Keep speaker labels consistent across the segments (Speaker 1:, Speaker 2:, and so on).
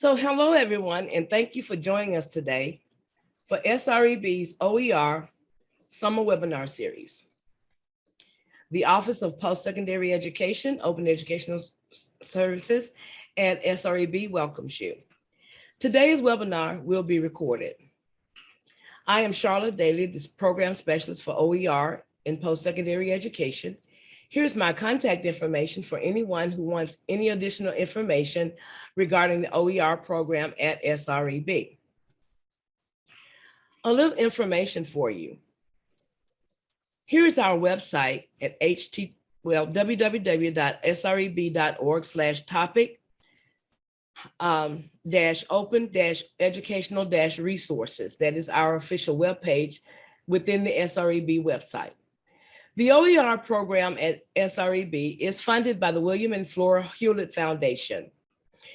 Speaker 1: So hello, everyone, and thank you for joining us today for SREB's OER Summer Webinar Series. The Office of Post-Secondary Education, Open Educational Services, and SREB welcomes you. Today's webinar will be recorded. I am Charlotte Daly, the Program Specialist for OER in Post-Secondary Education. Here's my contact information for anyone who wants any additional information regarding the OER program at SREB. A little information for you. Here is our website at www.sreb.org/topic-open-educational-resources. That is our official webpage within the SREB website. The OER program at SREB is funded by the William and Flora Hewlett Foundation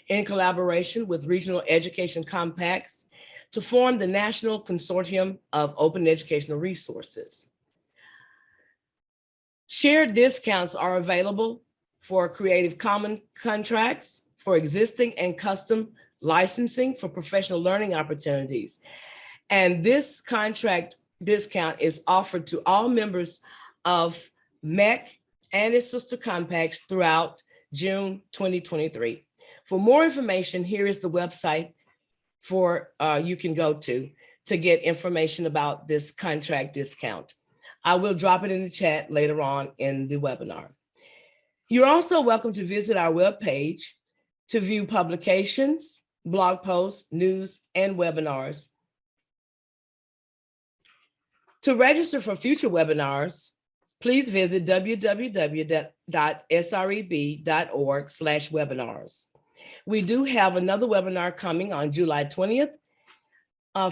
Speaker 1: in collaboration with Regional Education Compacts to form the National Consortium of Open Educational Resources. Shared discounts are available for Creative Commons contracts, for existing and custom licensing for professional learning opportunities. And this contract discount is offered to all members of MEC and its sister compacts throughout June 2023. For more information, here is the website for you can go to get information about this contract discount. I will drop it in the chat later on in the webinar. You're also welcome to visit our webpage to view publications, blog posts, news, and webinars. To register for future webinars, please visit www.sreb.org/webinars. We do have another webinar coming on July 20th,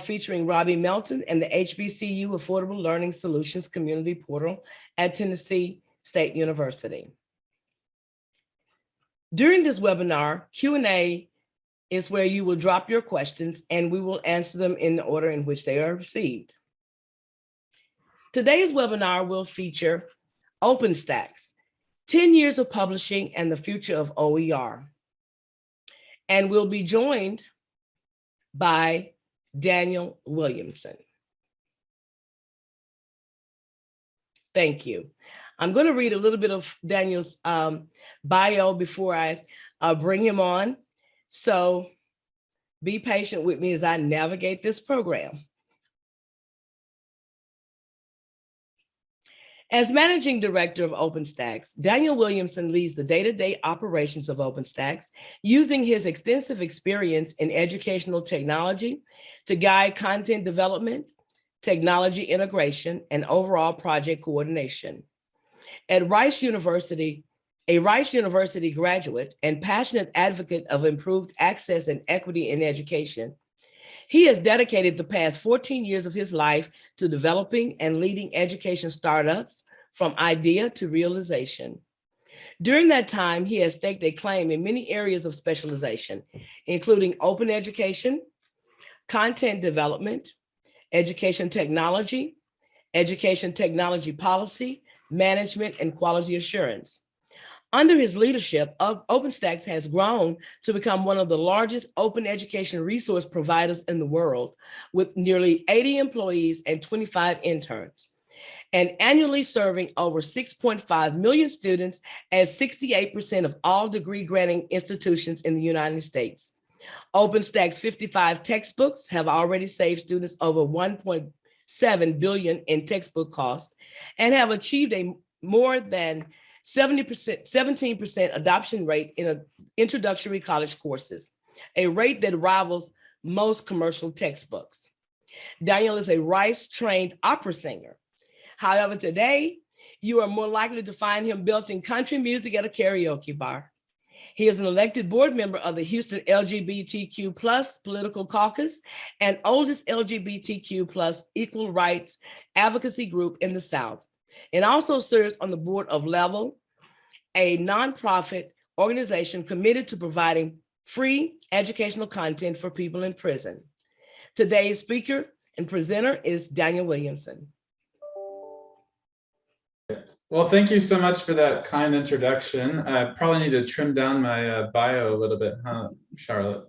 Speaker 1: featuring Robbie Melton and the HBCU Affordable Learning Solutions Community Portal at Tennessee State University. During this webinar, Q&A is where you will drop your questions and we will answer them in the order in which they are received. Today's webinar will feature OpenStax, 10 years of publishing and the future of OER. And we'll be joined by Daniel Williamson. Thank you. I'm going to read a little bit of Daniel's bio before I bring him on. So be patient with me as I navigate this program. As Managing Director of OpenStax, Daniel Williamson leads the day-to-day operations of OpenStax, using his extensive experience in educational technology to guide content development, technology integration, and overall project coordination. At Rice University, a Rice University graduate and passionate advocate of improved access and equity in education, he has dedicated the past 14 years of his life to developing and leading education startups from idea to realization. During that time, he has staked a claim in many areas of specialization, including open education, content development, education technology policy, management, and quality assurance. Under his leadership, OpenStax has grown to become one of the largest open education resource providers in the world, with nearly 80 employees and 25 interns, and annually serving over 6.5 million students as 68% of all degree granting institutions in the United States. OpenStax 55 textbooks have already saved students over $1.7 billion in textbook costs and have achieved a more than 17% adoption rate in introductory college courses, a rate that rivals most commercial textbooks. Daniel is a Rice-trained opera singer. However, today, you are more likely to find him belting country music at a karaoke bar. He is an elected board member of the Houston LGBTQ+ political caucus and oldest LGBTQ+ equal rights advocacy group in the South, and also serves on the board of Level, a nonprofit organization committed to providing free educational content for people in prison. Today's speaker and presenter is Daniel Williamson.
Speaker 2: Well, thank you so much for that kind introduction. I probably need to trim down my bio a little bit, huh, Charlotte?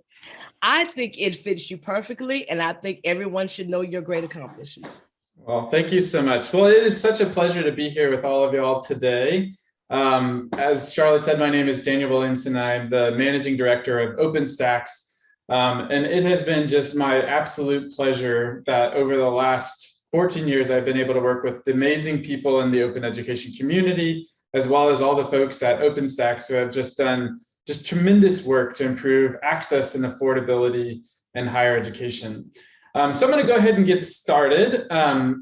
Speaker 1: I think it fits you perfectly, and I think everyone should know your great accomplishments.
Speaker 2: Well, thank you so much. Well, it is such a pleasure to be here with all of y'all today. As Charlotte said, my name is Daniel Williamson. I'm the managing director of OpenStax. And it has been just my absolute pleasure that over the last 14 years, I've been able to work with amazing people in the open education community, as well as all the folks at OpenStax who have just done tremendous work to improve access and affordability in higher education. So I'm going to go ahead and get started.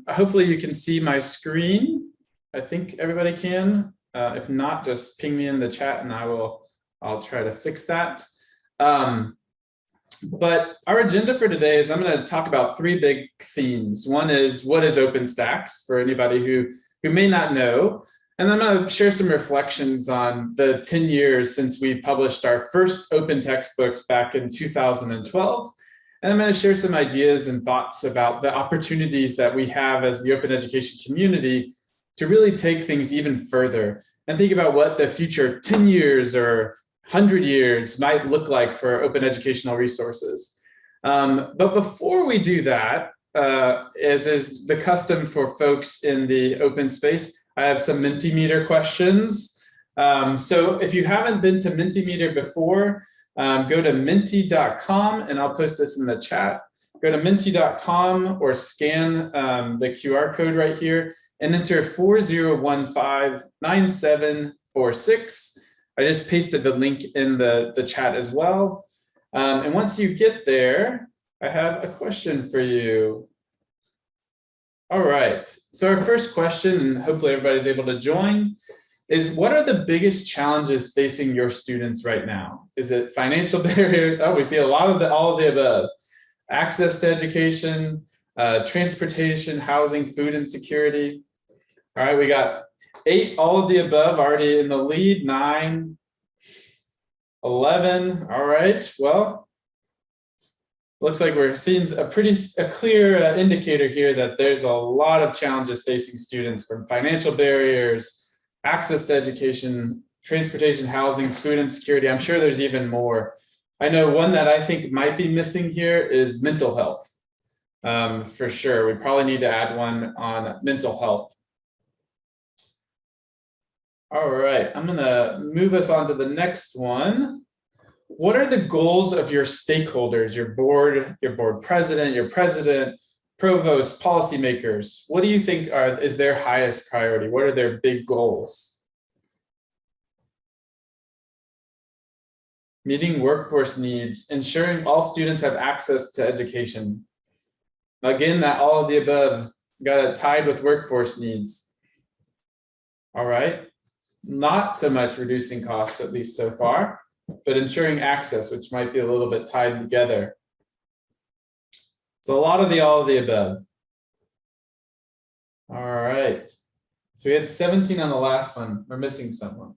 Speaker 2: Hopefully you can see my screen. I think everybody can. If not, just ping me in the chat and I'll try to fix that. But our agenda for today is I'm going to talk about three big themes. One is, what is OpenStax, for anybody who may not know. And then I'm going to share some reflections on the 10 years since we published our first open textbooks back in 2012. And I'm going to share some ideas and thoughts about the opportunities that we have as the open education community to really take things even further and think about what the future 10 years or 100 years might look like for open educational resources. But before we do that, as is the custom for folks in the open space, I have some Mentimeter questions. So if you haven't been to Mentimeter before, go to menti.com, and I'll post this in the chat. Go to menti.com or scan the QR code right here and enter 40159746. I just pasted the link in the chat as well. And once you get there, I have a question for you. All right, so our first question, and hopefully everybody's able to join, is what are the biggest challenges facing your students right now? Is it financial barriers? Oh, we see a lot of all of the above. Access to education, transportation, housing, food insecurity. All right, we got 8, all of the above already in the lead, 9, 11. All right, well, looks like we're seeing a clear indicator here that there's a lot of challenges facing students, from financial barriers, access to education, transportation, housing, food insecurity. I'm sure there's even more. I know one that I think might be missing here is mental health. For sure, we probably need to add one on mental health. All right, I'm gonna move us on to the next one. What are the goals of your stakeholders, your board president, provost, policymakers? What do you think is their highest priority? What are their big goals? Meeting workforce needs, ensuring all students have access to education. Again, that all of the above got it tied with workforce needs. All right, not so much reducing cost, at least so far, but ensuring access, which might be a little bit tied together. So a lot of all of the above. All right, so we had 17 on the last one. We're missing someone.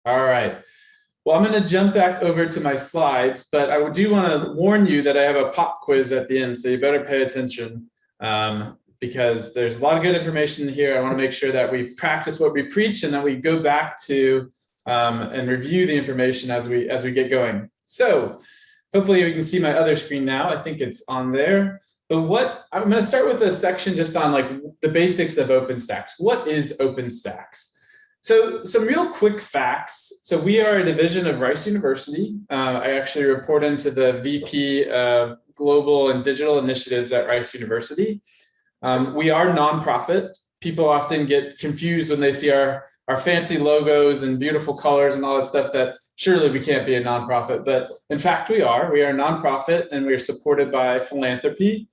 Speaker 2: All right, well, I'm going to jump back over to my slides, but I do want to warn you that I have a pop quiz at the end, so you better pay attention. Because there's a lot of good information here. I want to make sure that we practice what we preach, and then we go back to and review the information as we get going. So hopefully you can see my other screen now. I think it's on there. But I'm going to start with a section just on like the basics of OpenStax. What is OpenStax? So some real quick facts. So we are a division of Rice University. I actually report into the VP of Global and Digital Initiatives at Rice University. We are nonprofit. People often get confused when they see our fancy logos and beautiful colors and all that stuff, that surely we can't be a nonprofit, but in fact we are. We are a nonprofit, and we are supported by philanthropy.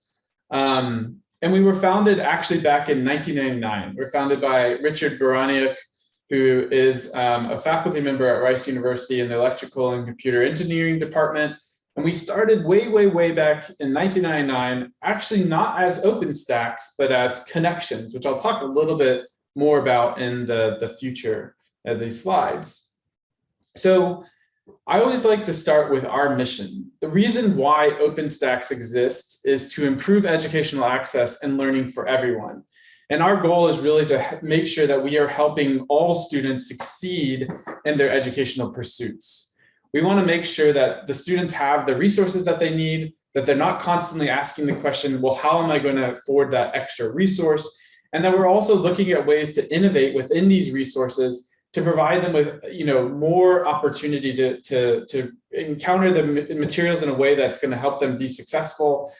Speaker 2: And we were founded actually back in 1999. We're founded by Richard Baraniuk, who is a faculty member at Rice University in the Electrical and Computer Engineering Department. And we started way back in 1999, actually not as OpenStax, but as Connections, which I'll talk a little bit more about in the future of these slides. So I always like to start with our mission. The reason why OpenStax exists is to improve educational access and learning for everyone. And our goal is really to make sure that we are helping all students succeed in their educational pursuits. We want to make sure that the students have the resources that they need, that they're not constantly asking the question, well, how am I going to afford that extra resource? And that we're also looking at ways to innovate within these resources to provide them with, more opportunity to encounter the materials in a way that's going to help them be successful.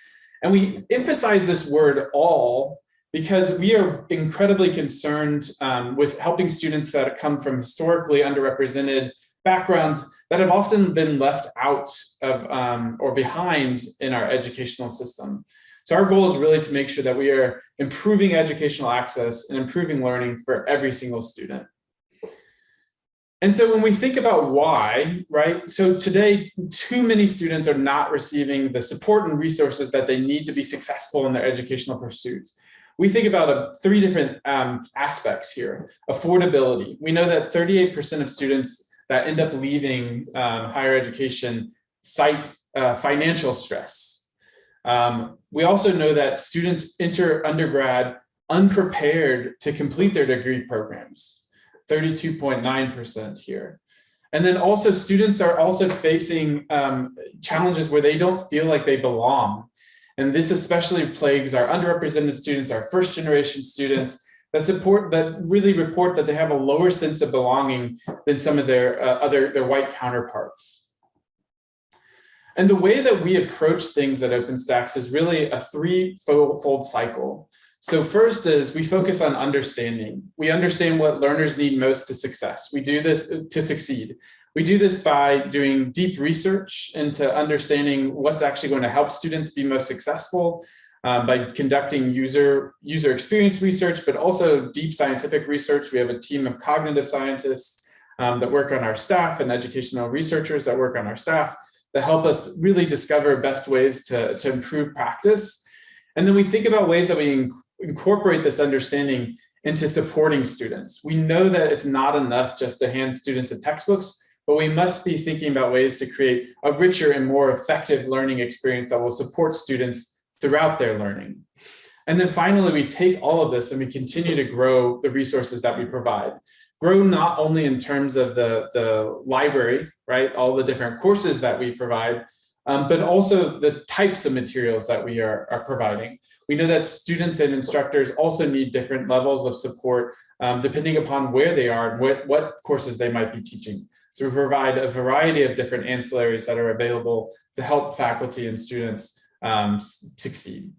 Speaker 2: And we emphasize this word all because we are incredibly concerned with helping students that come from historically underrepresented backgrounds that have often been left out of or behind in our educational system. So our goal is really to make sure that we are improving educational access and improving learning for every single student. And so when we think about why, right? So today, too many students are not receiving the support and resources that they need to be successful in their educational pursuits. We think about three different aspects here. Affordability. We know that 38% of students that end up leaving higher education cite financial stress. We also know that students enter undergrad unprepared to complete their degree programs. 32.9% here. And then also students are also facing challenges where they don't feel like they belong. And this especially plagues our underrepresented students, our first generation students that really report that they have a lower sense of belonging than some of their white counterparts. And the way that we approach things at OpenStax is really a threefold cycle. So first is we focus on understanding. We understand what learners need most to success. We do this to succeed. We do this by doing deep research into understanding what's actually going to help students be most successful, by conducting user experience research, but also deep scientific research. We have a team of cognitive scientists that work on our staff and educational researchers that work on our staff that help us really discover best ways to improve practice. And then we think about ways that we incorporate this understanding into supporting students. We know that it's not enough just to hand students the textbooks, but we must be thinking about ways to create a richer and more effective learning experience that will support students throughout their learning. And then finally, we take all of this and we continue to grow the resources that we provide. Grow not only in terms of the library, right, all the different courses that we provide, but also the types of materials that we are providing. We know that students and instructors also need different levels of support depending upon where they are and what courses they might be teaching. So we provide a variety of different ancillaries that are available to help faculty and students succeed.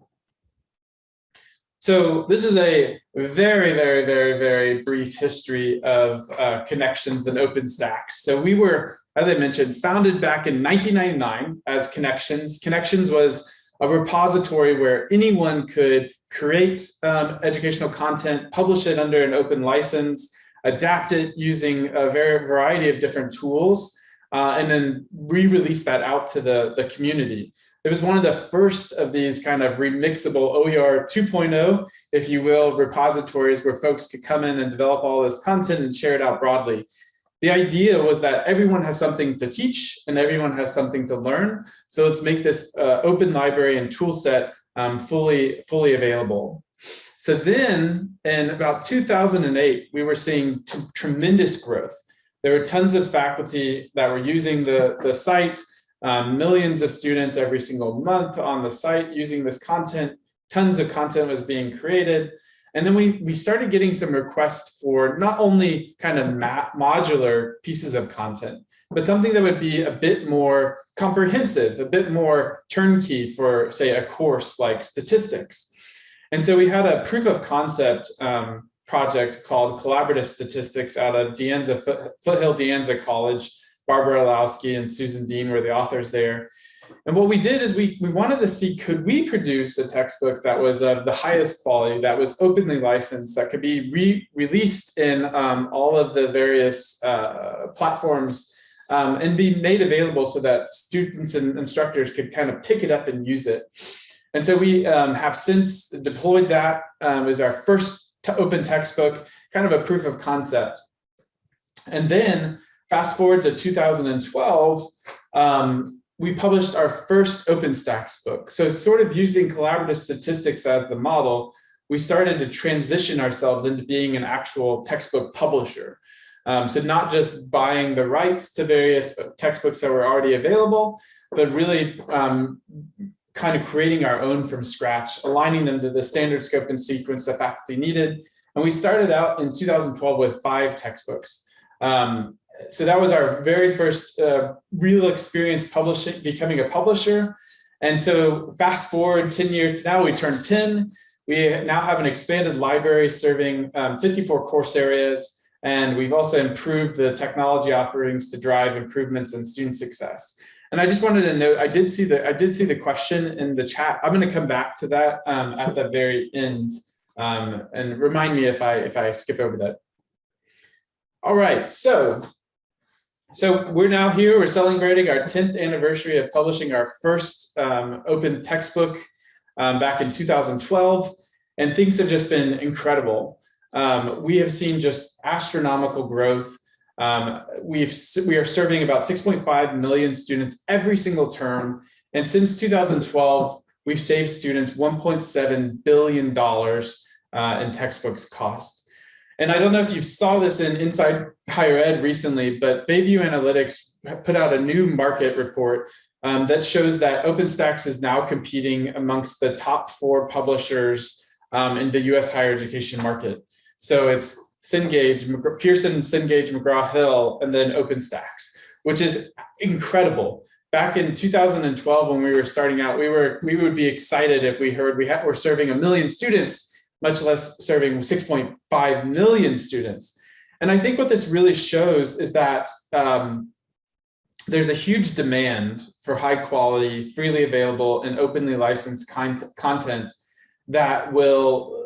Speaker 2: So this is a very, very, very, very brief history of Connections and OpenStax. So we were, as I mentioned, founded back in 1999 as Connections. Connections was a repository where anyone could create educational content, publish it under an open license, adapt it using a variety of different tools, and then re-release that out to the community. It was one of the first of these kind of remixable OER 2.0, if you will, repositories where folks could come in and develop all this content and share it out broadly. The idea was that everyone has something to teach and everyone has something to learn. So let's make this open library and tool set fully available. So then in about 2008, we were seeing tremendous growth. There were tons of faculty that were using the site, millions of students every single month on the site using this content. Tons of content was being created. And then we started getting some requests for not only kind of modular pieces of content, but something that would be a bit more comprehensive, a bit more turnkey for, say, a course like statistics. And so we had a proof of concept project called Collaborative Statistics out of Foothill De Anza College. Barbara Alowski and Susan Dean were the authors there. And what we did is we wanted to see, could we produce a textbook that was of the highest quality, that was openly licensed, that could be released in all of the various platforms and be made available so that students and instructors could kind of pick it up and use it. And so we have since deployed that as our first open textbook, kind of a proof of concept. And then fast forward to 2012, we published our first OpenStax book. So sort of using collaborative statistics as the model, we started to transition ourselves into being an actual textbook publisher. So not just buying the rights to various textbooks that were already available, but really kind of creating our own from scratch, aligning them to the standard scope and sequence that faculty needed. And we started out in 2012 with 5 textbooks. So that was our very first real experience publishing, becoming a publisher. And so fast forward 10 years to now, we turned 10. We now have an expanded library serving 54 course areas. And we've also improved the technology offerings to drive improvements in student success. And I just wanted to note, I did see the question in the chat. I'm going to come back to that at the very end, and remind me if I skip over that. All right, so we're now here. We're celebrating our 10th anniversary of publishing our first open textbook back in 2012, and things have just been incredible. We have seen just astronomical growth. We are serving about 6.5 million students every single term. And since 2012, we've saved students $1.7 billion in textbooks cost. And I don't know if you saw this in Inside Higher Ed recently, but Bayview Analytics put out a new market report that shows that OpenStax is now competing amongst the top 4 publishers in the US higher education market. So it's Cengage, Pearson, Cengage, McGraw-Hill, and then OpenStax, which is incredible. Back in 2012, when we were starting out, we would be excited if we heard we're serving 1 million students, much less serving 6.5 million students. And I think what this really shows is that there's a huge demand for high quality, freely available, and openly licensed content that will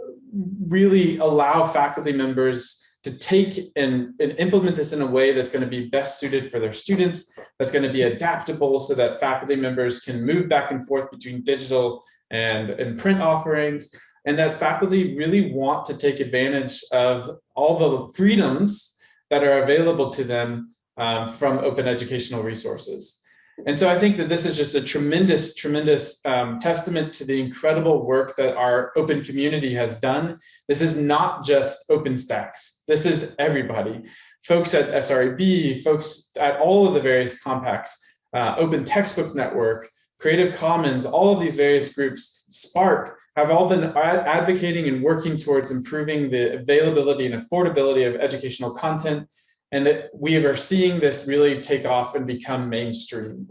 Speaker 2: really allow faculty members to take and implement this in a way that's going to be best suited for their students, that's going to be adaptable so that faculty members can move back and forth between digital and print offerings, and that faculty really want to take advantage of all the freedoms that are available to them from open educational resources. And so I think that this is just a tremendous, tremendous testament to the incredible work that our open community has done. This is not just OpenStax. This is everybody. Folks at SREB, folks at all of the various compacts, Open Textbook Network, Creative Commons, all of these various groups, Spark, have all been advocating and working towards improving the availability and affordability of educational content. And that we are seeing this really take off and become mainstream.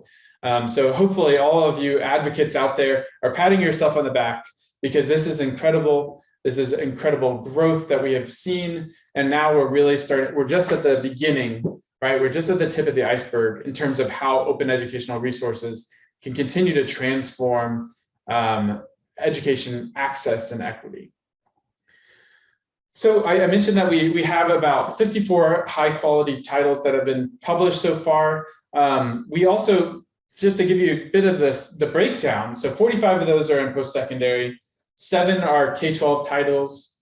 Speaker 2: So hopefully all of you advocates out there are patting yourself on the back, because this is incredible. This is incredible growth that we have seen. And now we're really we're just at the beginning, right? We're just at the tip of the iceberg in terms of how open educational resources can continue to transform education access and equity. So I mentioned that we have about 54 high quality titles that have been published so far. We also, just to give you a bit of the breakdown, so 45 of those are in post-secondary, 7 are K-12 titles,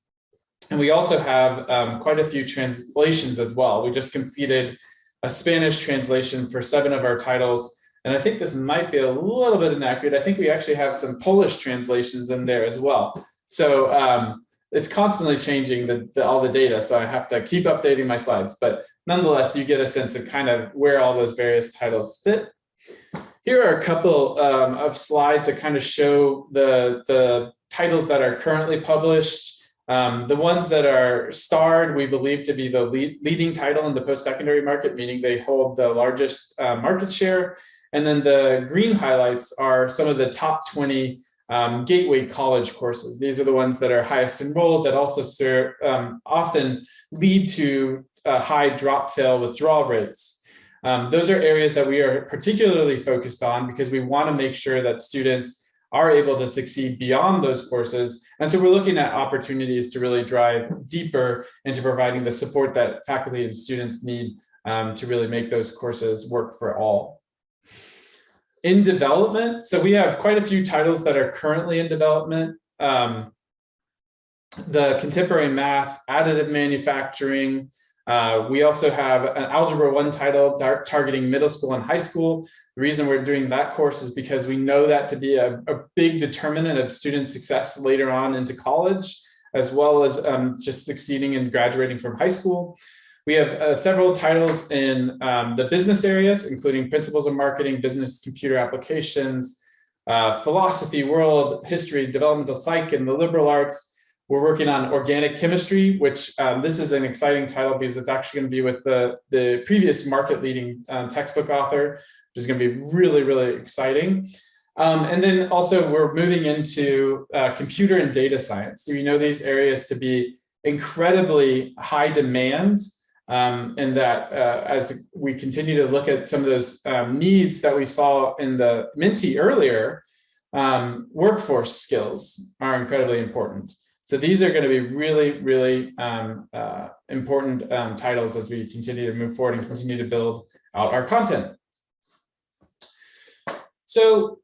Speaker 2: and we also have quite a few translations as well. We just completed a Spanish translation for 7 of our titles, and I think this might be a little bit inaccurate. I think we actually have some Polish translations in there as well. So it's constantly changing all the data, so I have to keep updating my slides. But nonetheless, you get a sense of kind of where all those various titles fit. Here are a couple of slides that kind of show the titles that are currently published. The ones that are starred, we believe to be the leading title in the post-secondary market, meaning they hold the largest market share. And then the green highlights are some of the top 20 gateway college courses. These are the ones that are highest enrolled, that also often lead to high drop-fail withdrawal rates. Those are areas that we are particularly focused on because we want to make sure that students are able to succeed beyond those courses. And so we're looking at opportunities to really drive deeper into providing the support that faculty and students need to really make those courses work for all. In development, so we have quite a few titles that are currently in development. The contemporary math, additive manufacturing. We also have an Algebra 1 title targeting middle school and high school. The reason we're doing that course is because we know that to be a big determinant of student success later on into college. as well as just succeeding and graduating from high school. We have several titles in the business areas, including principles of marketing, business computer applications, philosophy, world history, developmental psych, and the liberal arts. We're working on organic chemistry, which this is an exciting title because it's actually going to be with the previous market leading textbook author, which is going to be really, really exciting. And then also we're moving into computer and data science. So we know these areas to be incredibly high demand, and that as we continue to look at some of those needs that we saw in the Minty earlier, workforce skills are incredibly important. So these are going to be really, really important titles as we continue to move forward and continue to build out our content. So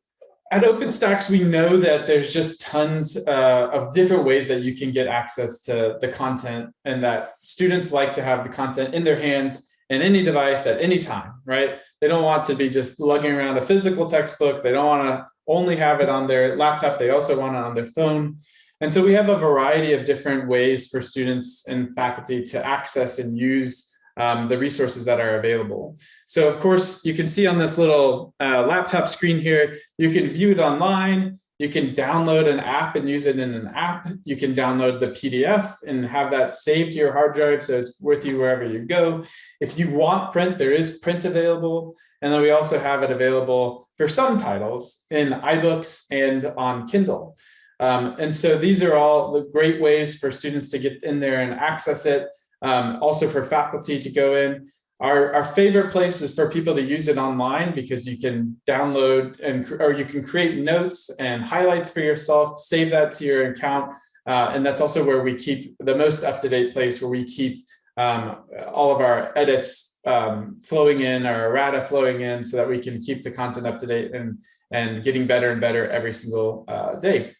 Speaker 2: at OpenStax, we know that there's just tons of different ways that you can get access to the content, and that students like to have the content in their hands in any device at any time, right? They don't want to be just lugging around a physical textbook. They don't want to only have it on their laptop. They also want it on their phone. And so we have a variety of different ways for students and faculty to access and use the resources that are available. So of course, you can see on this little laptop screen here, you can view it online. You can download an app and use it in an app. You can download the PDF and have that saved to your hard drive, so it's with you wherever you go. If you want print, there is print available. And then we also have it available for some titles in iBooks and on Kindle. And so these are all the great ways for students to get in there and access it. Also for faculty to go in. Our favorite place is for people to use it online, because you can download or you can create notes and highlights for yourself, save that to your account. And that's also where we keep the most up-to-date place, where we keep all of our edits flowing in, our errata flowing in, so that we can keep the content up to date and getting better and better every single day.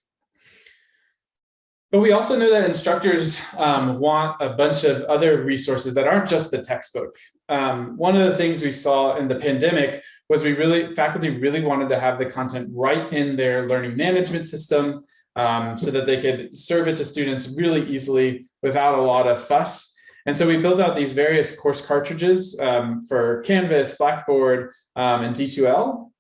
Speaker 2: But we also know that instructors want a bunch of other resources that aren't just the textbook. One of the things we saw in the pandemic was faculty really wanted to have the content right in their learning management system, so that they could serve it to students really easily without a lot of fuss. And so we built out these various course cartridges for Canvas, Blackboard, and D2L.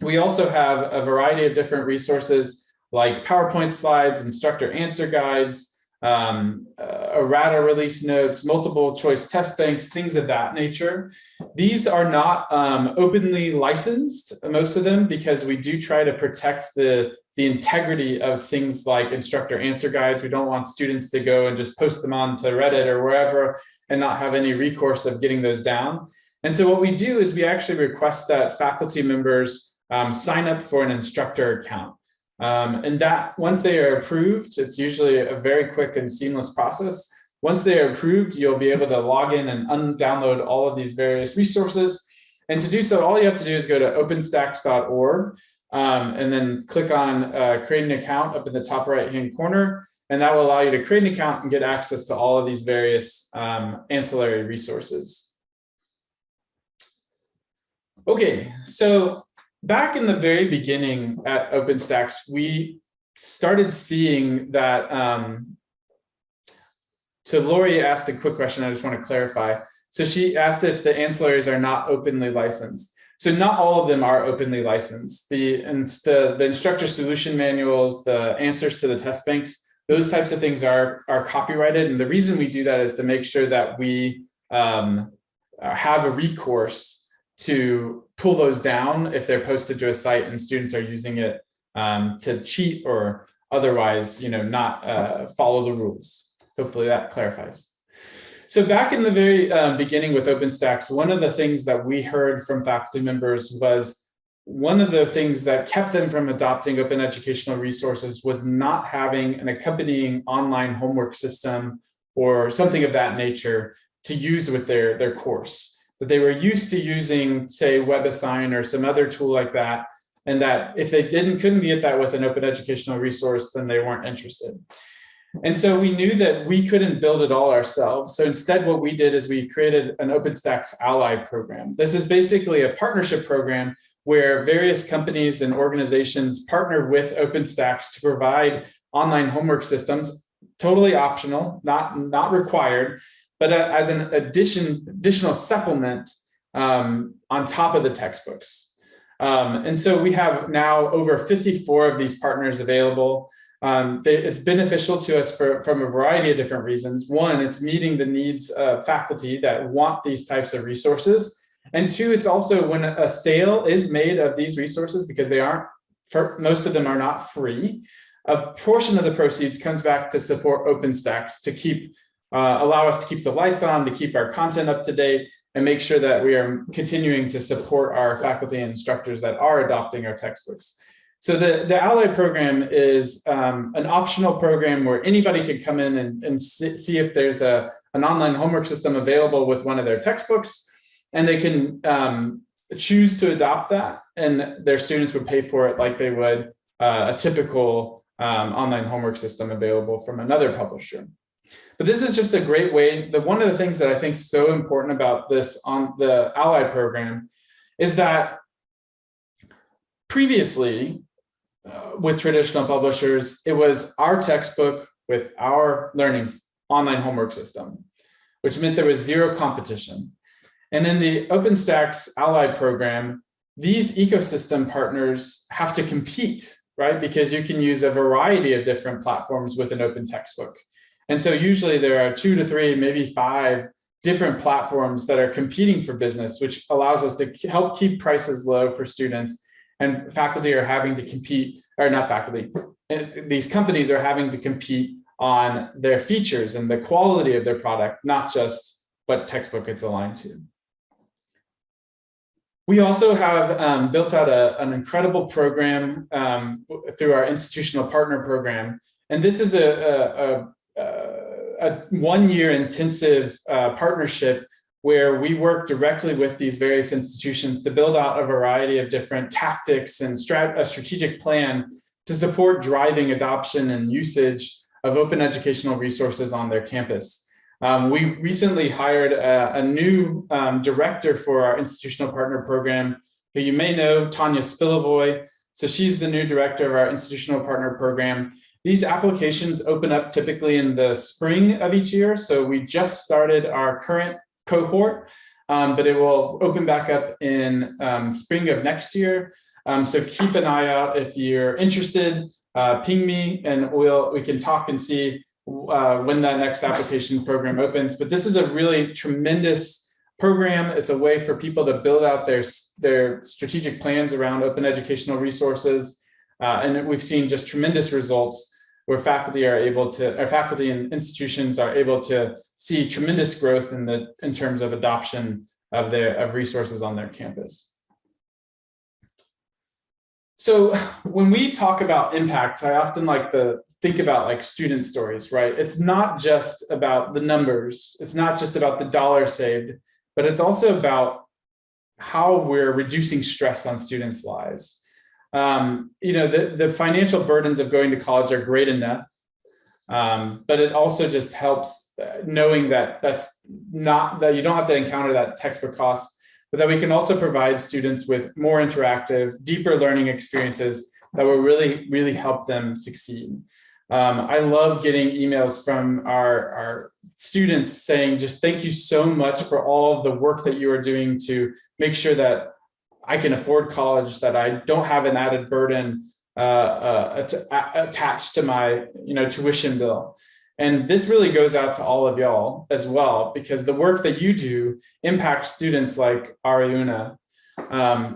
Speaker 2: We also have a variety of different resources like PowerPoint slides, instructor answer guides, errata release notes, multiple choice test banks, things of that nature. These are not openly licensed, most of them, because we do try to protect the integrity of things like instructor answer guides. We don't want students to go and just post them onto Reddit or wherever and not have any recourse of getting those down. And so what we do is we actually request that faculty members sign up for an instructor account. And that once they are approved, it's usually a very quick and seamless process. Once they are approved, you'll be able to log in and undownload all of these various resources. And to do so, all you have to do is go to openstax.org and then click on create an account up in the top right-hand corner. And that will allow you to create an account and get access to all of these various ancillary resources. Okay, so back in the very beginning at OpenStax, we started seeing that, so Lori asked a quick question I just want to clarify. So she asked if the ancillaries are not openly licensed. So not all of them are openly licensed. The instructor solution manuals, the answers to the test banks, those types of things are copyrighted. And the reason we do that is to make sure that we have a recourse to pull those down if they're posted to a site and students are using it to cheat or otherwise, not follow the rules. Hopefully that clarifies. So back in the very beginning with OpenStax, one of the things that we heard from faculty members was one of the things that kept them from adopting open educational resources was not having an accompanying online homework system or something of that nature to use with their course. That they were used to using, say, WebAssign or some other tool like that, and that if they couldn't get that with an open educational resource, then they weren't interested. And so we knew that we couldn't build it all ourselves. So instead, what we did is we created an OpenStax Ally program. This is basically a partnership program where various companies and organizations partner with OpenStax to provide online homework systems totally optional, not required, but as an additional supplement on top of the textbooks. And so we have now over 54 of these partners available. It's beneficial to us from a variety of different reasons. One, it's meeting the needs of faculty that want these types of resources. And two, it's also when a sale is made of these resources, because most of them are not free, a portion of the proceeds comes back to support OpenStax to allow us to keep the lights on, to keep our content up to date, and make sure that we are continuing to support our faculty and instructors that are adopting our textbooks. So the Ally program is an optional program where anybody can come in and see if there's an online homework system available with one of their textbooks, and they can choose to adopt that, and their students would pay for it like they would a typical online homework system available from another publisher. But this is just a great way. One of the things that I think is so important about this on the Ally program is that previously with traditional publishers, it was our textbook with our learning online homework system, which meant there was zero competition. And in the OpenStax Ally program, these ecosystem partners have to compete, right? Because you can use a variety of different platforms with an open textbook. And so usually there are 2 to 3, maybe 5 different platforms that are competing for business, which allows us to help keep prices low for students. And faculty are having to compete, or not faculty, these companies are having to compete on their features and the quality of their product, not just what textbook it's aligned to. We also have built out an incredible program through our institutional partner program. And this is a 1-year intensive partnership where we work directly with these various institutions to build out a variety of different tactics and a strategic plan to support driving adoption and usage of open educational resources on their campus. We recently hired a new director for our institutional partner program, who you may know, Tanya Spilavoy. So she's the new director of our institutional partner program. These applications open up typically in the spring of each year. So we just started our current cohort, but it will open back up in spring of next year. So keep an eye out. If you're interested, ping me and we can talk and see when that next application program opens. But this is a really tremendous program. It's a way for people to build out their strategic plans around open educational resources. And we've seen just tremendous results where faculty and institutions are able to see tremendous growth in terms of adoption of resources on their campus. So when we talk about impact, I often like to think about like student stories, right? It's not just about the numbers. It's not just about the dollar saved, but it's also about how we're reducing stress on students' lives. The financial burdens of going to college are great enough, but it also just helps knowing that that you don't have to encounter that textbook cost, but that we can also provide students with more interactive, deeper learning experiences that will really, really help them succeed. I love getting emails from our students saying, just thank you so much for all of the work that you are doing to make sure that I can afford college, that I don't have an added burden attached to my tuition bill. And this really goes out to all of y'all as well, because the work that you do impacts students like Ariuna,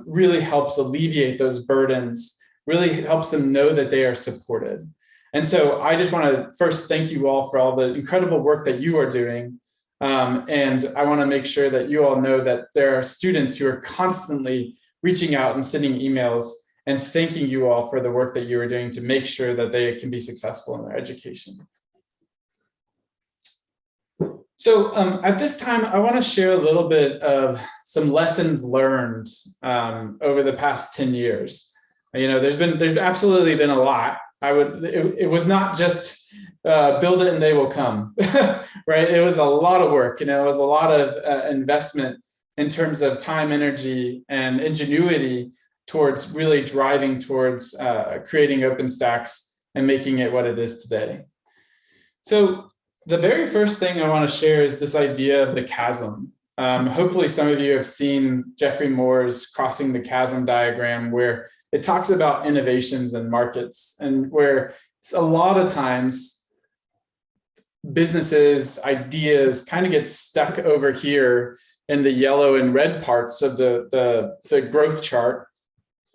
Speaker 2: really helps alleviate those burdens, really helps them know that they are supported. And so I just want to first thank you all for all the incredible work that you are doing. And I want to make sure that you all know that there are students who are constantly reaching out and sending emails and thanking you all for the work that you are doing to make sure that they can be successful in their education. So at this time, I want to share a little bit of some lessons learned over the past 10 years. There's absolutely been a lot. It was not just build it and they will come, right? It was a lot of work, it was a lot of investment in terms of time, energy, and ingenuity towards really driving towards creating OpenStax and making it what it is today. So the very first thing I want to share is this idea of the chasm. Hopefully some of you have seen Jeffrey Moore's Crossing the Chasm diagram, where it talks about innovations and markets, and where a lot of times businesses, ideas kind of get stuck over here in the yellow and red parts of the growth chart,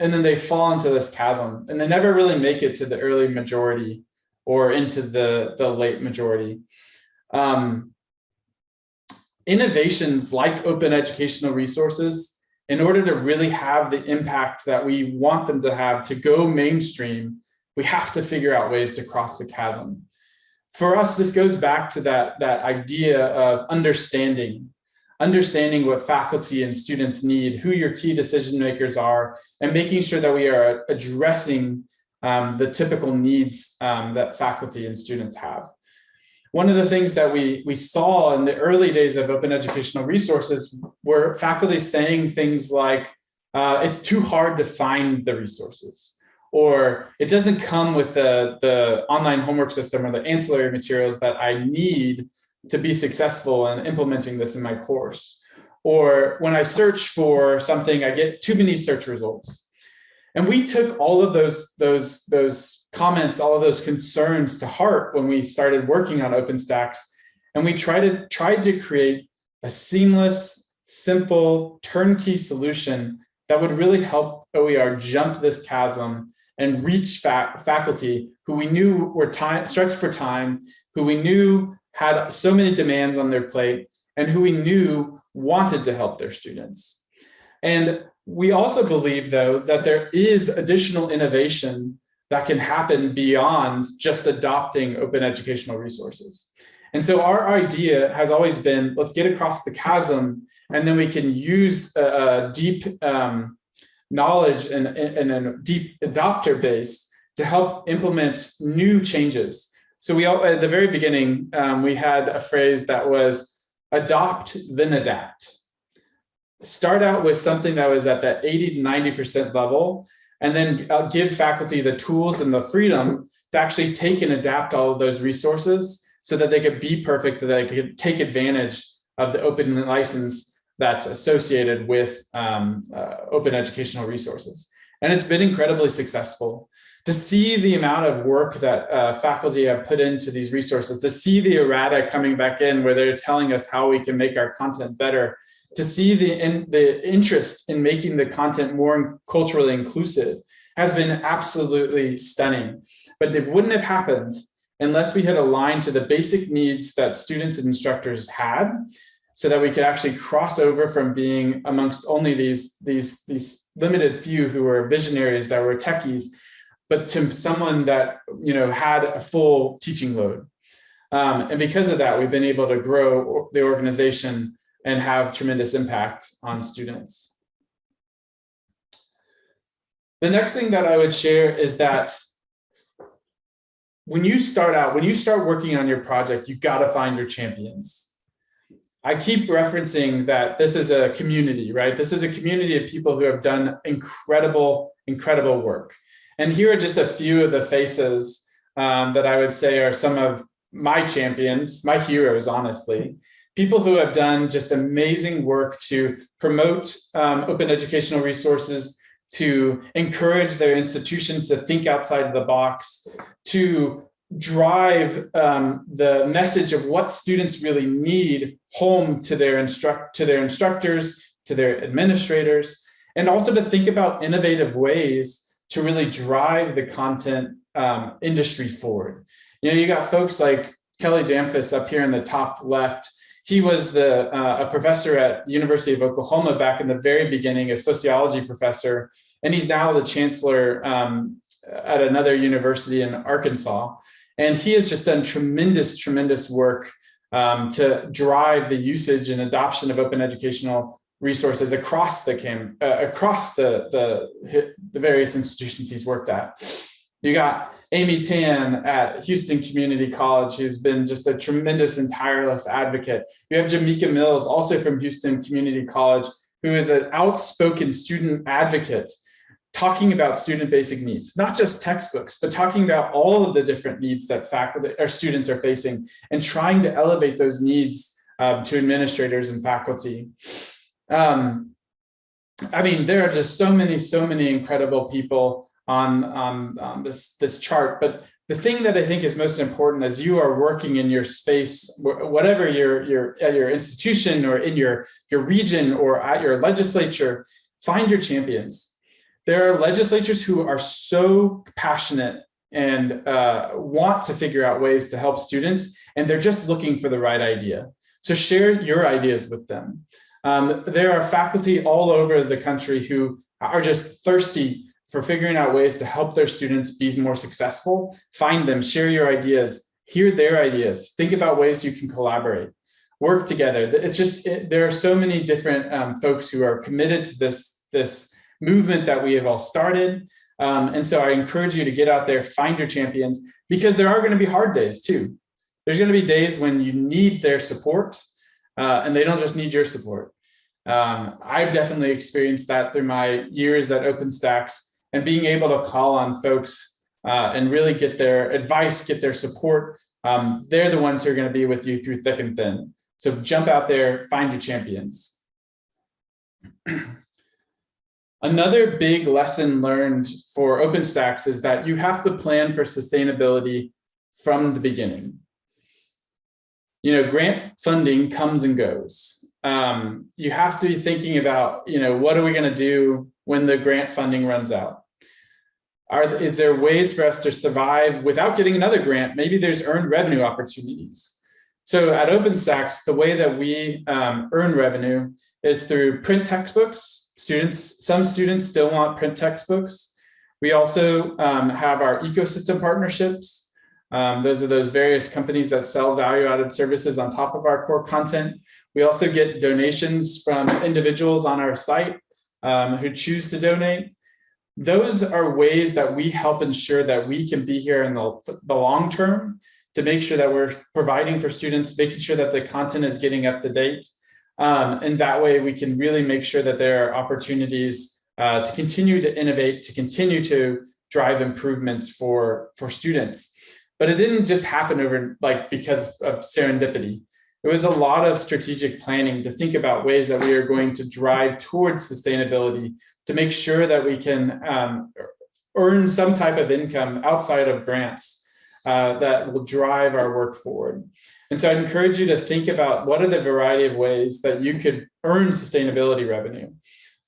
Speaker 2: and then they fall into this chasm, and they never really make it to the early majority or into the late majority. Innovations like open educational resources, in order to really have the impact that we want them to have, to go mainstream, we have to figure out ways to cross the chasm. For us, this goes back to that idea of understanding what faculty and students need, who your key decision makers are, and making sure that we are addressing the typical needs that faculty and students have. One of the things that we saw in the early days of open educational resources were faculty saying things like, it's too hard to find the resources, or it doesn't come with the online homework system or the ancillary materials that I need to be successful in implementing this in my course. Or when I search for something, I get too many search results. And we took all of those comments, all of those concerns to heart when we started working on OpenStax, and we tried to create a seamless, simple, turnkey solution that would really help OER jump this chasm and reach faculty who we knew were stretched for time, who we knew had so many demands on their plate, and who we knew wanted to help their students. And we also believe, though, that there is additional innovation that can happen beyond just adopting open educational resources. And so our idea has always been, let's get across the chasm, and then we can use a deep knowledge and a deep adopter base to help implement new changes. So at the very beginning, we had a phrase that was adopt, then adapt. Start out with something that was at that 80 to 90% level, and then give faculty the tools and the freedom to actually take and adapt all of those resources so that they could be perfect, that they could take advantage of the open license that's associated with open educational resources. And it's been incredibly successful. To see the amount of work that faculty have put into these resources, to see the errata coming back in where they're telling us how we can make our content better, to see the interest in making the content more culturally inclusive has been absolutely stunning. But it wouldn't have happened unless we had aligned to the basic needs that students and instructors had, so that we could actually cross over from being amongst only these limited few who were visionaries, that were techies, but to someone that had a full teaching load. And because of that, we've been able to grow the organization and have tremendous impact on students. The next thing that I would share is that when you start working on your project, you've got to find your champions. I keep referencing that this is a community, right? This is a community of people who have done incredible, incredible work. And here are just a few of the faces that I would say are some of my champions, my heroes, honestly. People who have done just amazing work to promote open educational resources, to encourage their institutions to think outside of the box, to drive the message of what students really need home to their instructors, to their administrators, and also to think about innovative ways to really drive the content industry forward. You got folks like Kelly Damphus up here in the top left. He was a professor at the University of Oklahoma back in the very beginning, a sociology professor, and he's now the chancellor at another university in Arkansas. And he has just done tremendous, tremendous work to drive the usage and adoption of open educational resources across the various institutions he's worked at. You got Amy Tan at Houston Community College, who's been just a tremendous and tireless advocate. You have Jamaica Mills, also from Houston Community College, who is an outspoken student advocate. talking about student basic needs, not just textbooks, but talking about all of the different needs that faculty or students are facing and trying to elevate those needs to administrators and faculty. I mean, there are just so many incredible people on this chart, but the thing that I think is most important as you are working in your space, whatever you're at your institution or in your region or at your legislature, find your champions. There are legislatures who are so passionate and want to figure out ways to help students, and they're just looking for the right idea. So share your ideas with them. There are faculty all over the country who are just thirsty for figuring out ways to help their students be more successful. Find them, share your ideas, hear their ideas, think about ways you can collaborate, work together. It's just, there are so many different folks who are committed to this movement that we have all started. And so I encourage you to get out there, find your champions, because there are going to be hard days too. There's going to be days when you need their support, and they don't just need your support. I've definitely experienced that through my years at OpenStax, and being able to call on folks and really get their advice, get their support. They're the ones who are going to be with you through thick and thin. So jump out there, find your champions. Another big lesson learned for OpenStax is that you have to plan for sustainability from the beginning. You know, grant funding comes and goes. You have to be thinking about, you know, what are we going to do when the grant funding runs out? Is there ways for us to survive without getting another grant? Maybe there's earned revenue opportunities. So at OpenStax, the way that we earn revenue is through print textbooks. Some students still want print textbooks. We also have our ecosystem partnerships. Those are those various companies that sell value-added services on top of our core content. We also get donations from individuals on our site who choose to donate. Those are ways that we help ensure that we can be here in the long term to make sure that we're providing for students, making sure that the content is getting up to date. And that way we can really make sure that there are opportunities to continue to innovate, to continue to drive improvements for students. But it didn't just happen because of serendipity. It was a lot of strategic planning to think about ways that we are going to drive towards sustainability, to make sure that we can earn some type of income outside of grants that will drive our work forward. And so I encourage you to think about what are the variety of ways that you could earn sustainability revenue.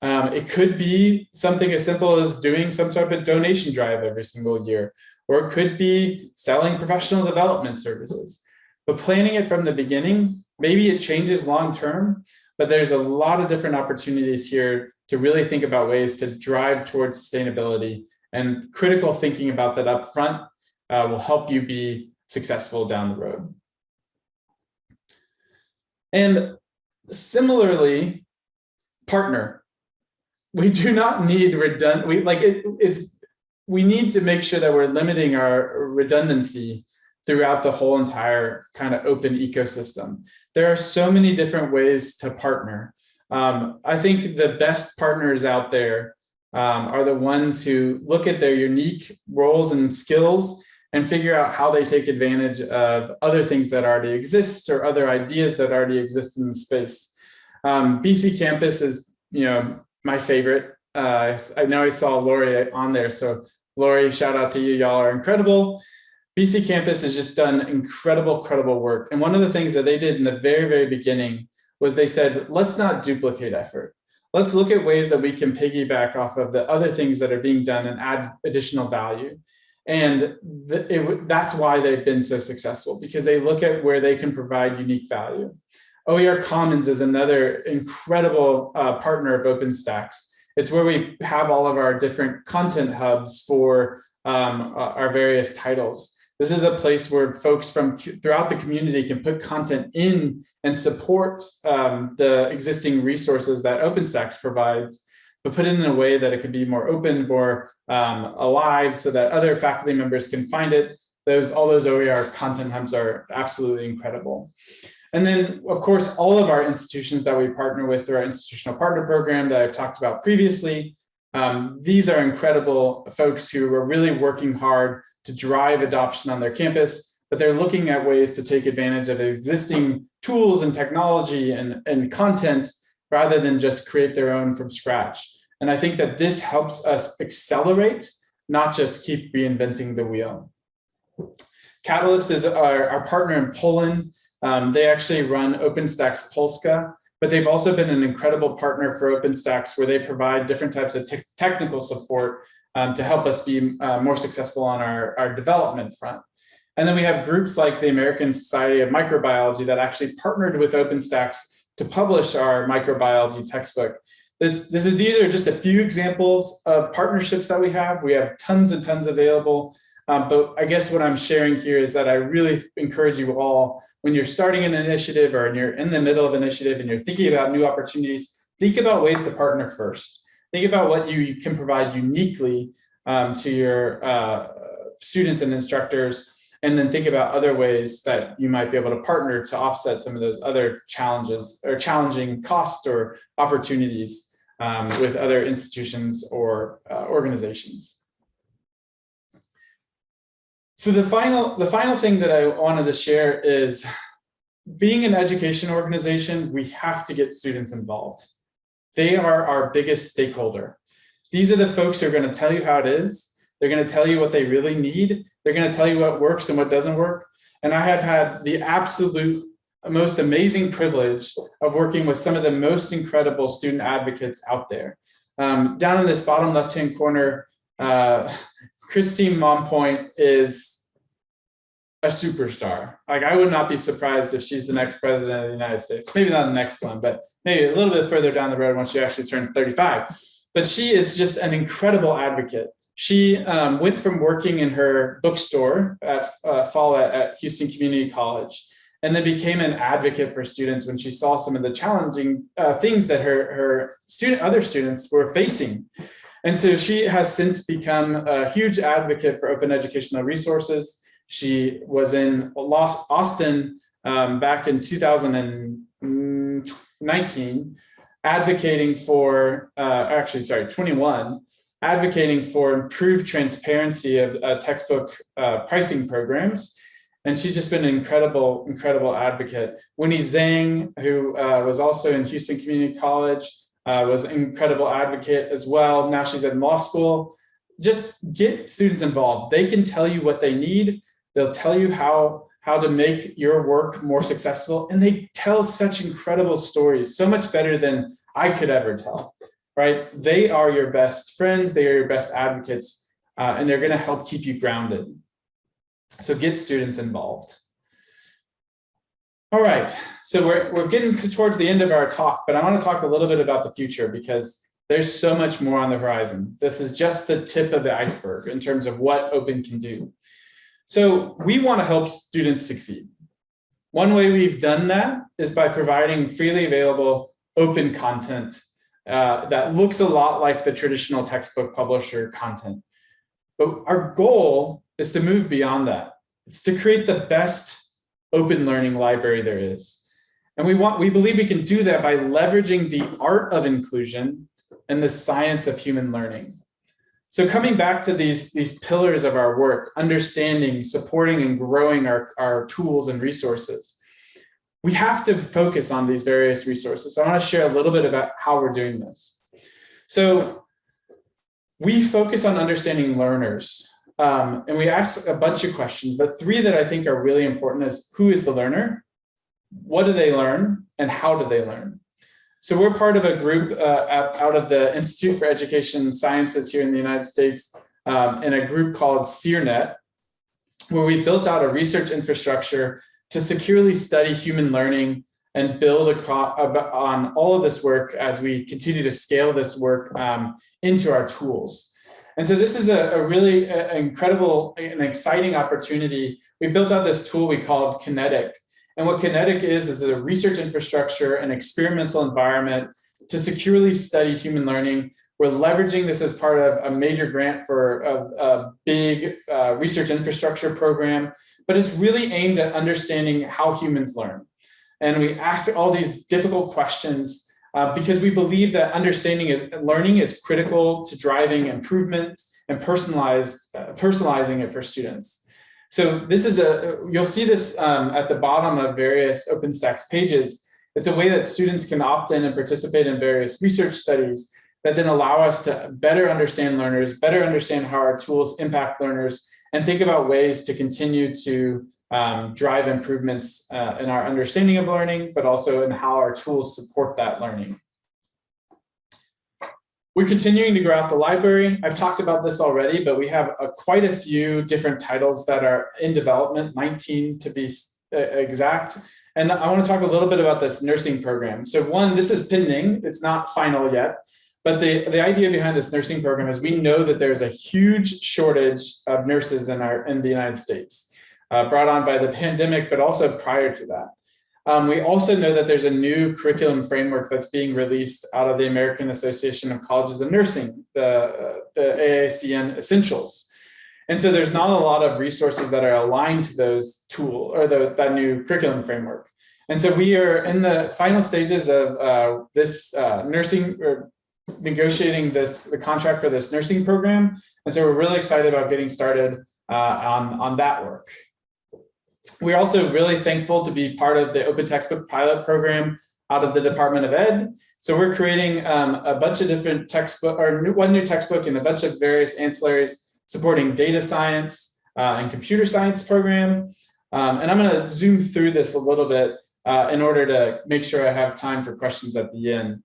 Speaker 2: It could be something as simple as doing some sort of a donation drive every single year, or it could be selling professional development services. But planning it from the beginning, maybe it changes long term, but there's a lot of different opportunities here to really think about ways to drive towards sustainability, and critical thinking about that up front will help you be successful down the road. And similarly, partner. We do not need redundant. We need to make sure that we're limiting our redundancy throughout the whole entire kind of open ecosystem. There are so many different ways to partner. I think the best partners out there are the ones who look at their unique roles and skills and figure out how they take advantage of other things that already exist or other ideas that already exist in the space. BC Campus is, my favorite. I know I saw Lori on there, so Lori, shout out to you. Y'all are incredible. BC Campus has just done incredible work. And one of the things that they did in the very, very beginning was they said, let's not duplicate effort. Let's look at ways that we can piggyback off of the other things that are being done and add additional value. And that's why they've been so successful, because they look at where they can provide unique value. OER Commons is another incredible partner of OpenStax. It's where we have all of our different content hubs for our various titles. This is a place where folks from throughout the community can put content in and support the existing resources that OpenStax provides, but put it in a way that it can be more open, more alive, so that other faculty members can find it. All those OER content hubs are absolutely incredible. And then, of course, all of our institutions that we partner with through our institutional partner program that I've talked about previously, These are incredible folks who are really working hard to drive adoption on their campus, but they're looking at ways to take advantage of existing tools and technology and content rather than just create their own from scratch. And I think that this helps us accelerate, not just keep reinventing the wheel. Catalyst is our partner in Poland. They actually run OpenStax Polska, but they've also been an incredible partner for OpenStax, where they provide different types of technical support to help us be more successful on our development front. And then we have groups like the American Society of Microbiology that actually partnered with OpenStax to publish our microbiology textbook. These are just a few examples of partnerships that we have. We have tons and tons available. But I guess what I'm sharing here is that I really encourage you all, when you're starting an initiative or you're in the middle of an initiative and you're thinking about new opportunities, think about ways to partner first. Think about what you can provide uniquely to your students and instructors, and then think about other ways that you might be able to partner to offset some of those other challenges or challenging costs or opportunities with other institutions or organizations. So the final thing that I wanted to share is, being an education organization, we have to get students involved. They are our biggest stakeholder. These are the folks who are going to tell you how it is. They're going to tell you what they really need. They're going to tell you what works and what doesn't work. And I have had the absolute most amazing privilege of working with some of the most incredible student advocates out there. Down in this bottom left-hand corner, Christine Mompoint is a superstar. Like, I would not be surprised if she's the next president of the United States. Maybe not the next one, but maybe a little bit further down the road once she actually turns 35. But she is just an incredible advocate. She went from working in her bookstore at Follett at Houston Community College, and then became an advocate for students when she saw some of the challenging things that her other students were facing. And so she has since become a huge advocate for open educational resources. She was in Austin back in 2019, advocating for, 21, advocating for improved transparency of textbook pricing programs. And she's just been an incredible, incredible advocate. Winnie Zhang, who was also in Houston Community College, was an incredible advocate as well. Now she's in law school. Just get students involved. They can tell you what they need. They'll tell you how to make your work more successful. And they tell such incredible stories, so much better than I could ever tell, right? They are your best friends. They are your best advocates, and they're going to help keep you grounded. So get students involved. All right, so we're getting towards the end of our talk, but I want to talk a little bit about the future, because there's so much more on the horizon. This is just the tip of the iceberg in terms of what Open can do. So we want to help students succeed. One way we've done that is by providing freely available open content that looks a lot like the traditional textbook publisher content. But our goal is to move beyond that. It's to create the best open learning library there is. And we believe we can do that by leveraging the art of inclusion and the science of human learning. So coming back to these pillars of our work, understanding, supporting, and growing our tools and resources, we have to focus on these various resources. So I want to share a little bit about how we're doing this. So we focus on understanding learners, and we ask a bunch of questions, but three that I think are really important is: who is the learner? What do they learn? And how do they learn? So we're part of a group out of the Institute for Education Sciences here in the United States, in a group called SREB, where we built out a research infrastructure to securely study human learning and build on all of this work as we continue to scale this work into our tools. And so this is a really incredible and exciting opportunity. We built out this tool we called Kinetic. And what Kinetic is a research infrastructure and experimental environment to securely study human learning. We're leveraging this as part of a major grant for a big research infrastructure program, but it's really aimed at understanding how humans learn. And we ask all these difficult questions because we believe that understanding and learning is critical to driving improvement and personalizing it for students. So this is you'll see this at the bottom of various OpenStax pages. It's a way that students can opt in and participate in various research studies that then allow us to better understand learners, better understand how our tools impact learners, and think about ways to continue to drive improvements in our understanding of learning, but also in how our tools support that learning. We're continuing to grow out the library. I've talked about this already, but we have quite a few different titles that are in development, 19 to be exact. And I want to talk a little bit about this nursing program. So one, this is pending, it's not final yet, but the idea behind this nursing program is we know that there's a huge shortage of nurses in the United States, brought on by the pandemic, but also prior to that. We also know that there's a new curriculum framework that's being released out of the American Association of Colleges of Nursing, the AACN Essentials. And so there's not a lot of resources that are aligned to those tools or that new curriculum framework. And so we are in the final stages of this nursing, or negotiating the contract for this nursing program. And so we're really excited about getting started on that work. We're also really thankful to be part of the Open Textbook Pilot Program out of the Department of Ed. So we're creating a bunch of different textbook, or one new textbook and a bunch of various ancillaries supporting data science and computer science program. And I'm going to zoom through this a little bit in order to make sure I have time for questions at the end.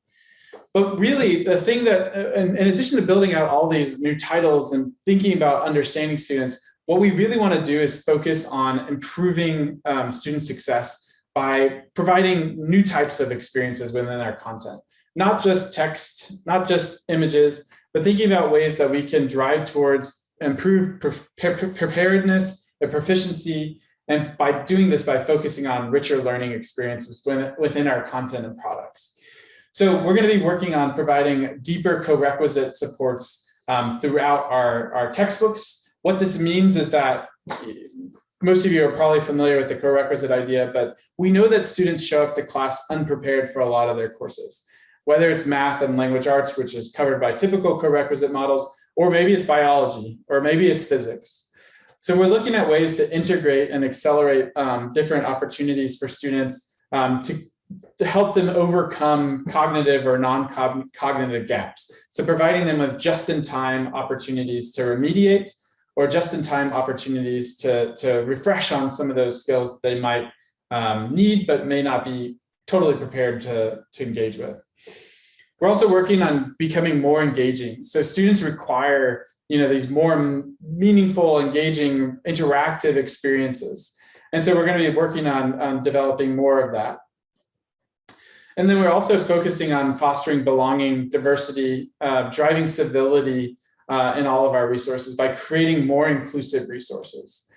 Speaker 2: But really, the thing that, in addition to building out all these new titles and thinking about understanding students, what we really want to do is focus on improving student success by providing new types of experiences within our content. Not just text, not just images, but thinking about ways that we can drive towards improved preparedness and proficiency, and by doing this by focusing on richer learning experiences within our content and products. So we're going to be working on providing deeper co-requisite supports throughout our textbooks. What this means is that most of you are probably familiar with the co-requisite idea, but we know that students show up to class unprepared for a lot of their courses, whether it's math and language arts, which is covered by typical co-requisite models, or maybe it's biology, or maybe it's physics. So we're looking at ways to integrate and accelerate different opportunities for students to help them overcome cognitive or non-cognitive gaps. So providing them with just-in-time opportunities to remediate, or just-in-time opportunities to refresh on some of those skills they might need, but may not be totally prepared to engage with. We're also working on becoming more engaging. So students require, these more meaningful, engaging, interactive experiences. And so we're going to be working on developing more of that. And then we're also focusing on fostering belonging, diversity, driving civility in all of our resources by creating more inclusive resources.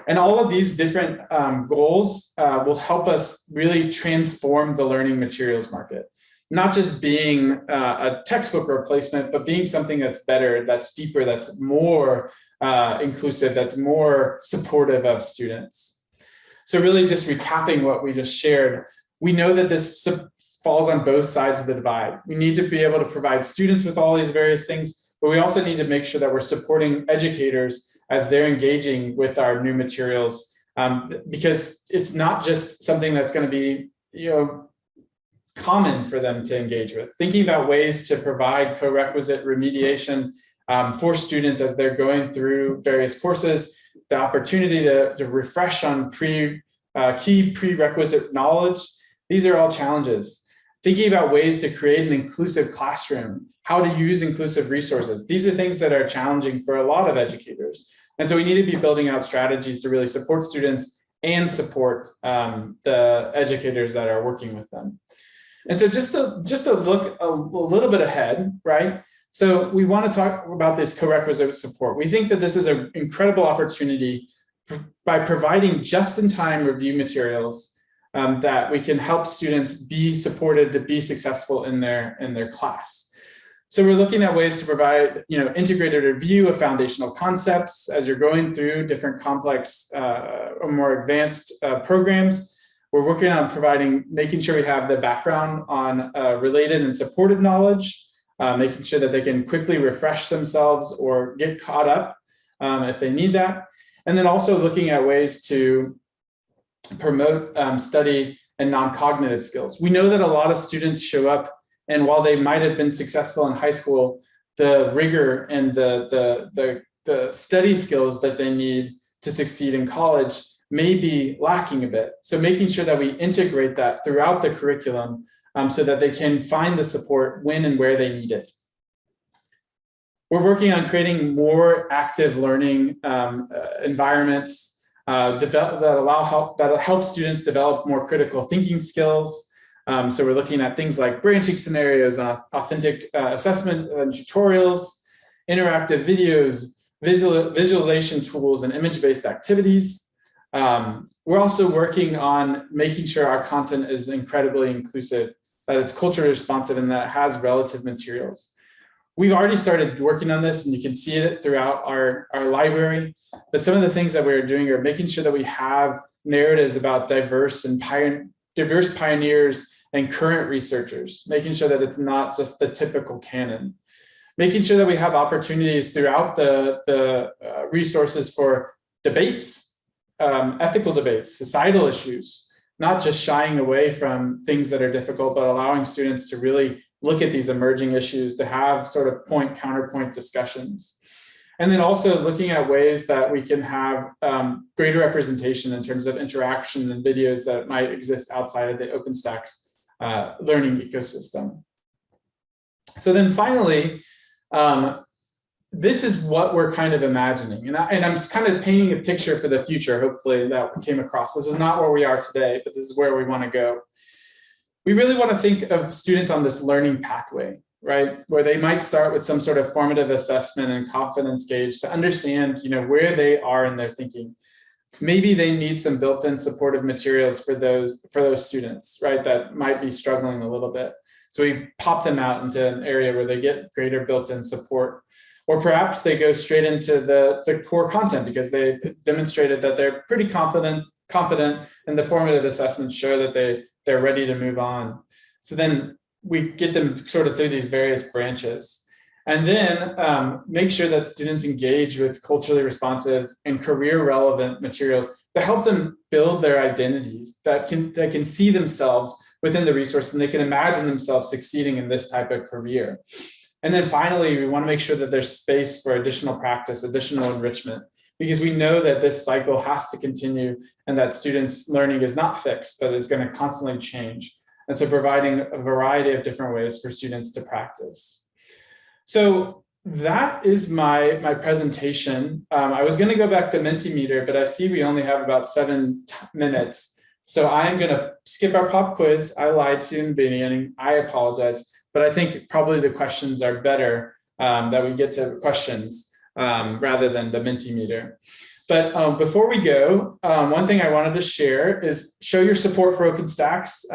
Speaker 2: And all of these different goals will help us really transform the learning materials market. Not just being a textbook replacement, but being something that's better, that's deeper, that's more inclusive, that's more supportive of students. So really just recapping what we just shared, we know that this falls on both sides of the divide. We need to be able to provide students with all these various things, but we also need to make sure that we're supporting educators as they're engaging with our new materials, because it's not just something that's going to be, common for them to engage with. Thinking about ways to provide co-requisite remediation for students as they're going through various courses, the opportunity to refresh on key prerequisite knowledge. These are all challenges. Thinking about ways to create an inclusive classroom, how to use inclusive resources. These are things that are challenging for a lot of educators. And so we need to be building out strategies to really support students and support the educators that are working with them. And so just to look a little bit ahead, right? So we want to talk about this co-requisite support. We think that this is an incredible opportunity by providing just-in-time review materials that we can help students be supported to be successful in their class. So we're looking at ways to provide, integrated review of foundational concepts as you're going through different complex or more advanced programs. We're working on making sure we have the background on related and supported knowledge, making sure that they can quickly refresh themselves or get caught up if they need that. And then also looking at ways to promote study and non-cognitive skills. We know that a lot of students show up, and while they might have been successful in high school, the rigor and the study skills that they need to succeed in college may be lacking a bit. So making sure that we integrate that throughout the curriculum so that they can find the support when and where they need it. We're working on creating more active learning environments that help students develop more critical thinking skills. So we're looking at things like branching scenarios, authentic assessment tutorials, interactive videos, visualization tools, and image-based activities. We're also working on making sure our content is incredibly inclusive, that it's culturally responsive, and that it has relative materials. We've already started working on this, and you can see it throughout our library. But some of the things that we're doing are making sure that we have narratives about diverse pioneers and current researchers, making sure that it's not just the typical canon. Making sure that we have opportunities throughout the resources for debates, ethical debates, societal issues, not just shying away from things that are difficult, but allowing students to really look at these emerging issues, to have sort of point-counterpoint discussions. And then also looking at ways that we can have greater representation in terms of interaction and videos that might exist outside of the OpenStax learning ecosystem. So then finally, this is what we're kind of imagining. And I'm kind of painting a picture for the future, hopefully, that came across. This is not where we are today, but this is where we want to go. We really want to think of students on this learning pathway, right? Where they might start with some sort of formative assessment and confidence gauge to understand, where they are in their thinking. Maybe they need some built-in supportive materials for those students, right? That might be struggling a little bit. So we pop them out into an area where they get greater built-in support. Or perhaps they go straight into the core content because they demonstrated that they're pretty confident and the formative assessments show that they're ready to move on. So then we get them sort of through these various branches. And then make sure that students engage with culturally responsive and career relevant materials to help them build their identities, that can see themselves within the resource and they can imagine themselves succeeding in this type of career. And then finally, we want to make sure that there's space for additional practice, additional enrichment, because we know that this cycle has to continue and that students' learning is not fixed, but is going to constantly change. And so providing a variety of different ways for students to practice. So that is my presentation. I was going to go back to Mentimeter, but I see we only have about 7 minutes. So I'm going to skip our pop quiz. I lied to you in the beginning. I apologize. But I think probably the questions are better that we get to questions rather than the Mentimeter. But before we go, one thing I wanted to share is show your support for OpenStax.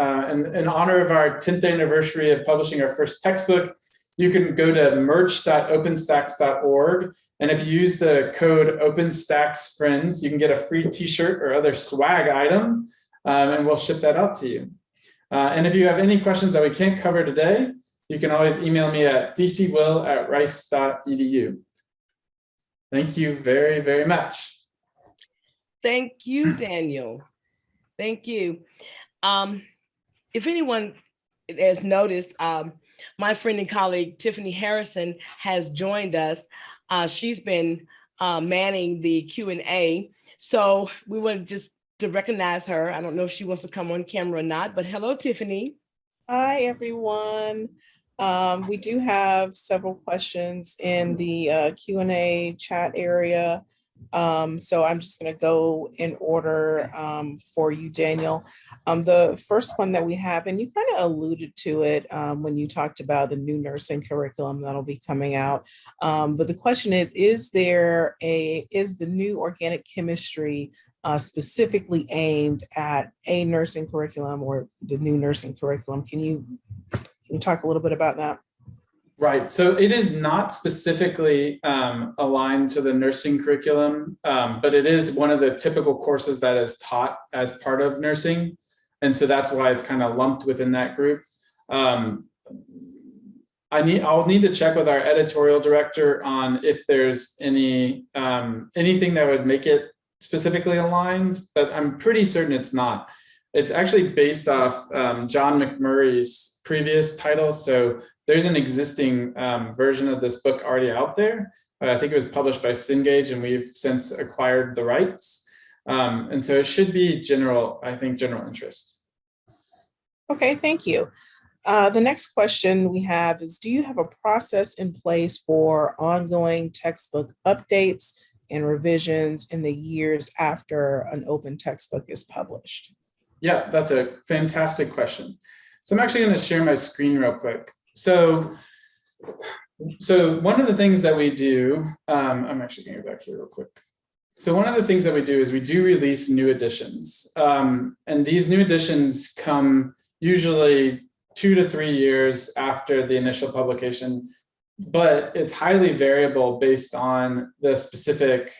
Speaker 2: In honor of our 10th anniversary of publishing our first textbook, you can go to merch.openstax.org. And if you use the code OpenStaxFriends, you can get a free t-shirt or other swag item, and we'll ship that out to you. And if you have any questions that we can't cover today, you can always email me at dcwill@rice.edu. Thank you very, very much.
Speaker 1: Thank you, Daniel. Thank you. If anyone has noticed, my friend and colleague, Tiffany Harrison, has joined us. She's been manning the Q&A. So we want just to recognize her. I don't know if she wants to come on camera or not, but hello, Tiffany.
Speaker 3: Hi, everyone. We do have several questions in the Q&A chat area. So I'm just going to go in order for you, Daniel. The first one that we have, and you kind of alluded to it when you talked about the new nursing curriculum that'll be coming out. But the question is the new organic chemistry specifically aimed at a nursing curriculum or the new nursing curriculum? Can you talk a little bit about that?
Speaker 2: Right. So it is not specifically aligned to the nursing curriculum, but it is one of the typical courses that is taught as part of nursing. And so that's why it's kind of lumped within that group. I'll need to check with our editorial director on if there's anything that would make it specifically aligned, but I'm pretty certain it's not. It's actually based off John McMurray's previous titles. So there's an existing version of this book already out there. I think it was published by Cengage, and we've since acquired the rights. And so it should be general interest.
Speaker 3: Okay, thank you. The next question we have is, do you have a process in place for ongoing textbook updates and revisions in the years after an open textbook is published?
Speaker 2: Yeah, that's a fantastic question. So I'm actually going to share my screen real quick. So one of the things that we do, I'm actually going to go back here real quick. So one of the things that we do is we do release new editions. And these new editions come usually 2 to 3 years after the initial publication, but it's highly variable based on the specific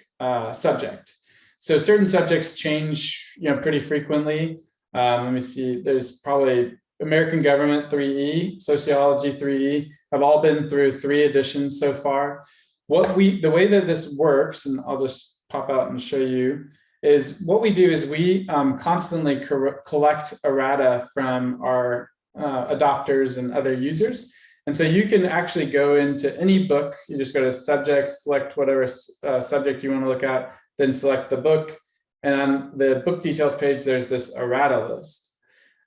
Speaker 2: subject. So certain subjects change, pretty frequently. Let me see, there's probably American Government 3E, Sociology 3E, have all been through 3 editions so far. The way that this works, and I'll just pop out and show you, is what we do is we constantly collect errata from our adopters and other users. And so you can actually go into any book, you just go to subject, select whatever subject you want to look at, then select the book. And on the book details page, there's this errata list.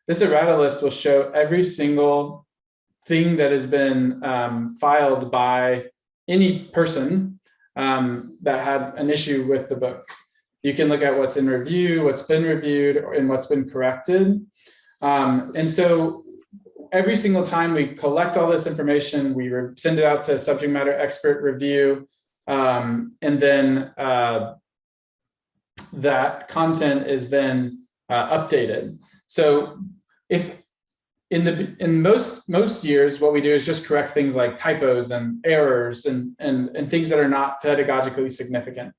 Speaker 2: This errata list will show every single thing that has been filed by any person that had an issue with the book. You can look at what's in review, what's been reviewed, and what's been corrected. And so every single time we collect all this information, we send it out to subject matter expert review, and then that content is then updated. So if in most years, what we do is just correct things like typos and errors and things that are not pedagogically significant.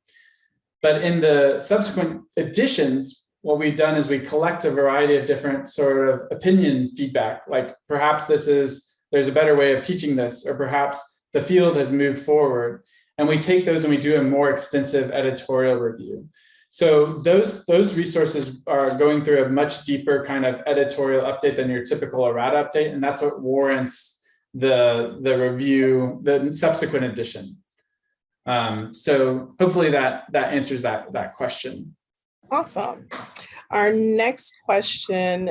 Speaker 2: But in the subsequent editions, what we've done is we collect a variety of different sort of opinion feedback, like perhaps there's a better way of teaching this, or perhaps the field has moved forward. And we take those and we do a more extensive editorial review. So those resources are going through a much deeper kind of editorial update than your typical errata update. And that's what warrants the review, the subsequent edition. So hopefully that answers that question.
Speaker 3: Awesome. Our next question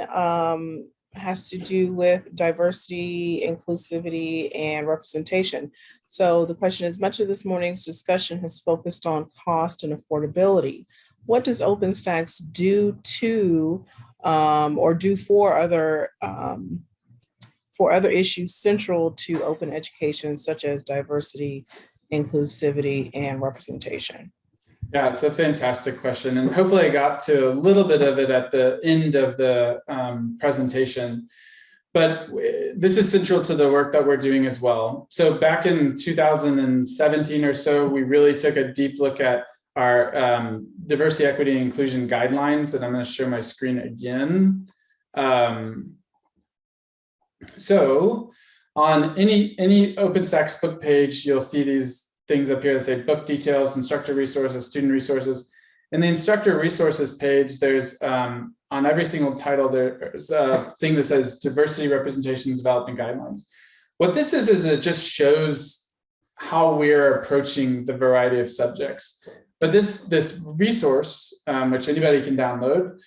Speaker 3: has to do with diversity, inclusivity, and representation. So the question is, much of this morning's discussion has focused on cost and affordability. What does OpenStax do to or do for other issues central to open education, such as diversity, inclusivity, and representation?
Speaker 2: Yeah, it's a fantastic question. And hopefully I got to a little bit of it at the end of the presentation. But this is central to the work that we're doing as well. So back in 2017 or so, we really took a deep look at our diversity, equity, and inclusion guidelines, and I'm going to share my screen again. So on any OpenStax book page, you'll see these things up here that say book details, instructor resources, student resources. In the instructor resources page, there's on every single title, there's a thing that says diversity, representation, development guidelines. What this is it just shows how we're approaching the variety of subjects. But this resource, which anybody can download,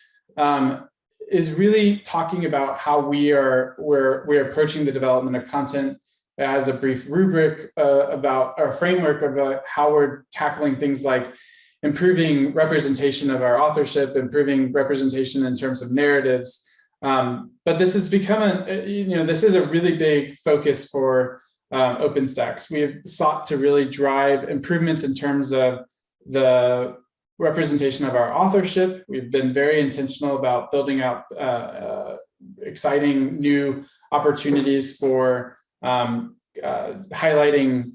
Speaker 2: is really talking about how we're approaching the development of content. It has a brief rubric about our framework about how we're tackling things like improving representation of our authorship, improving representation in terms of narratives. But this has become this is a really big focus for OpenStax. We have sought to really drive improvements in terms of the representation of our authorship. We've been very intentional about building out exciting new opportunities for highlighting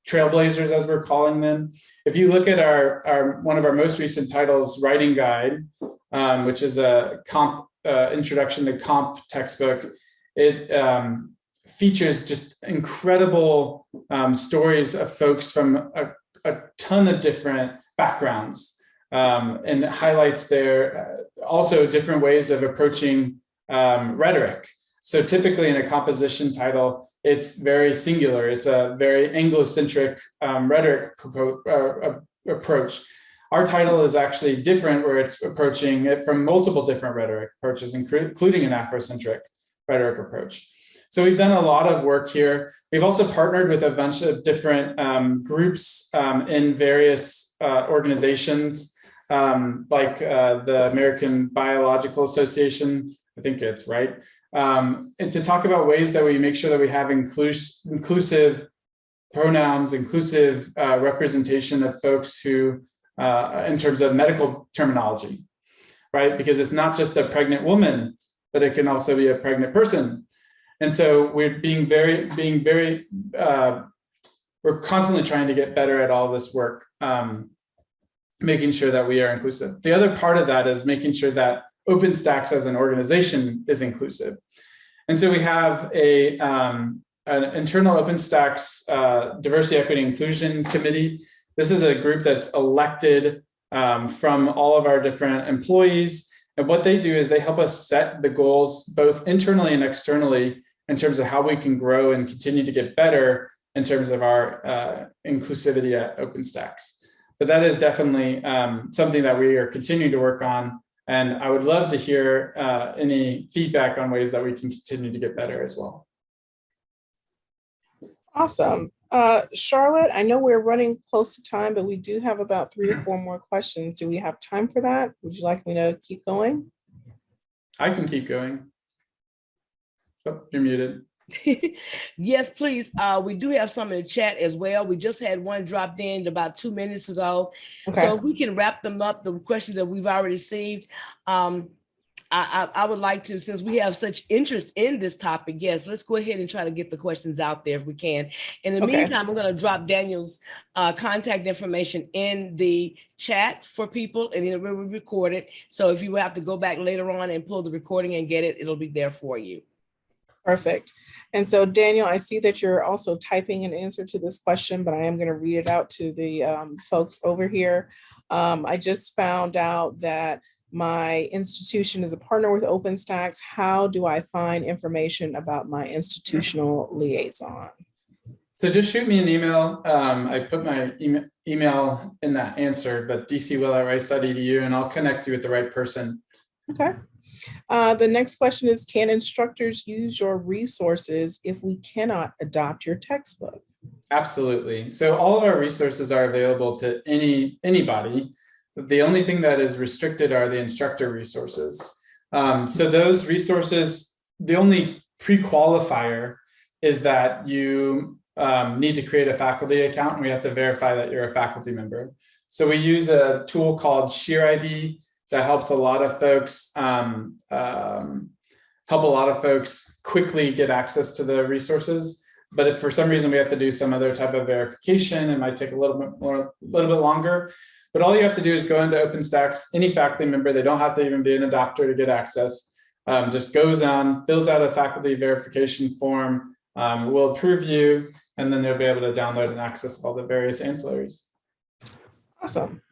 Speaker 2: trailblazers, as we're calling them. If you look at our one of our most recent titles, Writing Guide, which is a Introduction to Comp textbook. It features just incredible stories of folks from a ton of different backgrounds, and it highlights their also different ways of approaching rhetoric. So typically in a composition title, it's very singular. It's a very Anglo-centric rhetoric approach. Our title is actually different, where it's approaching it from multiple different rhetoric approaches, including an Afrocentric rhetoric approach. So we've done a lot of work here. We've also partnered with a bunch of different groups in various organizations, like the American Biological Association, I think it's right, and to talk about ways that we make sure that we have inclusive pronouns, inclusive representation of folks who, in terms of medical terminology, right? Because it's not just a pregnant woman, but it can also be a pregnant person. And so we're we're constantly trying to get better at all this work, making sure that we are inclusive. The other part of that is making sure that OpenStax as an organization is inclusive. And so we have an internal OpenStax Diversity, Equity, Inclusion Committee. This is a group that's elected from all of our different employees. And what they do is they help us set the goals, both internally and externally, in terms of how we can grow and continue to get better in terms of our inclusivity at OpenStax. But that is definitely something that we are continuing to work on. And I would love to hear any feedback on ways that we can continue to get better as well.
Speaker 3: Awesome. Charlotte, I know we're running close to time, but we do have about 3 or 4 more questions. Do we have time for that? Would you like me to keep going?
Speaker 2: I can keep going. Oh, you're muted.
Speaker 1: Yes, please. We do have some in the chat as well. We just had one dropped in about 2 minutes ago. Okay. So if we can wrap them up, the questions that we've already received. I would like to, since we have such interest in this topic, yes, let's go ahead and try to get the questions out there if we can. In the meantime, I'm going to drop Daniel's contact information in the chat for people, and it will be recorded. So if you have to go back later on and pull the recording and get it, it'll be there for you. Perfect. And so, Daniel, I see that you're also typing an answer to this question, but I am going to read it out to the folks over here. I just found out that my institution is a partner with OpenStax. How do I find information about my institutional liaison?
Speaker 2: So just shoot me an email. I put my email in that answer, but dcwill@rice.edu, and I'll connect you with the right person.
Speaker 3: Okay. The next question is, can instructors use your resources if we cannot adopt your textbook?
Speaker 2: Absolutely. So all of our resources are available to anybody. The only thing that is restricted are the instructor resources. So those resources, the only pre-qualifier is that you need to create a faculty account, and we have to verify that you're a faculty member. So we use a tool called SheerID that helps a lot of folks quickly get access to the resources. But if for some reason we have to do some other type of verification, it might take a little bit longer. But all you have to do is go into OpenStax, any faculty member, they don't have to even be an adopter to get access, just goes on, fills out a faculty verification form, we'll approve you, and then they'll be able to download and access all the various ancillaries.
Speaker 3: Awesome.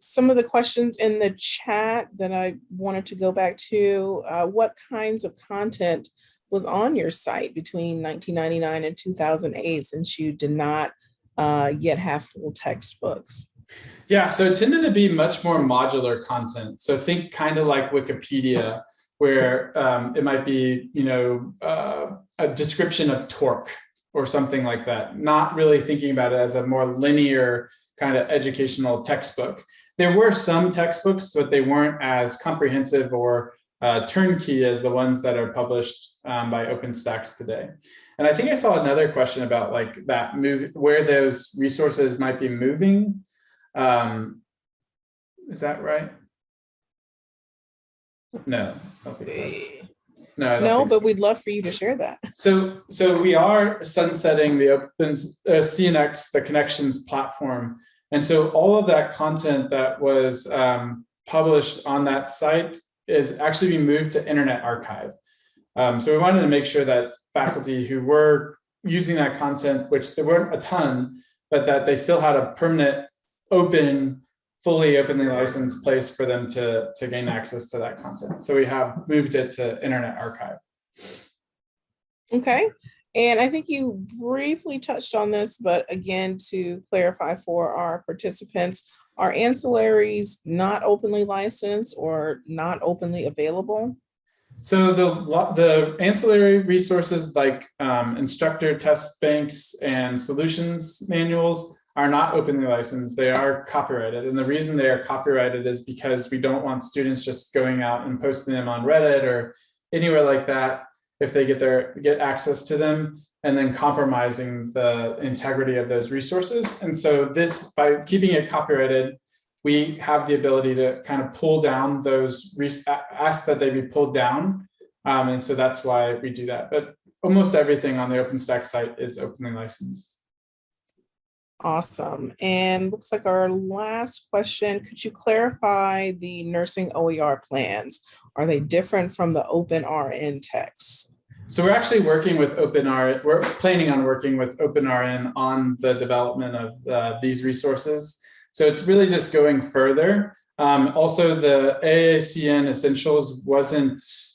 Speaker 3: Some of the questions in the chat that I wanted to go back to, what kinds of content was on your site between 1999 and 2008, since you did not yet have full textbooks?
Speaker 2: Yeah, so it tended to be much more modular content. So think kind of like Wikipedia, where it might be, a description of torque or something like that, not really thinking about it as a more linear kind of educational textbook. There were some textbooks, but they weren't as comprehensive or turnkey as the ones that are published by OpenStax today. And I think I saw another question about like that move, where those resources might be moving. Is that right? No, I don't think so. No,
Speaker 3: but we'd love for you to share that.
Speaker 2: So we are sunsetting the CNX, the Connections platform. And so all of that content that was published on that site is actually being moved to Internet Archive. So we wanted to make sure that faculty who were using that content, which there weren't a ton, but that they still had a permanent fully openly licensed place for them to gain access to that content. So we have moved it to Internet Archive.
Speaker 3: Okay. And I think you briefly touched on this, but again, to clarify for our participants, are ancillaries not openly licensed or not openly available?
Speaker 2: So the ancillary resources like instructor test banks and solutions manuals are not openly licensed. They are copyrighted. And the reason they are copyrighted is because we don't want students just going out and posting them on Reddit or anywhere like that if they get access to them and then compromising the integrity of those resources. And so this, by keeping it copyrighted, we have the ability to kind of pull down those, ask that they be pulled down. And so that's why we do that. But almost everything on the OpenStax site is openly licensed.
Speaker 3: Awesome. And looks like our last question, could you clarify the nursing OER plans? Are they different from the OpenRN text?
Speaker 2: So we're actually working with OpenRN. We're planning on working with OpenRN on the development of these resources. So it's really just going further. Also, the AACN Essentials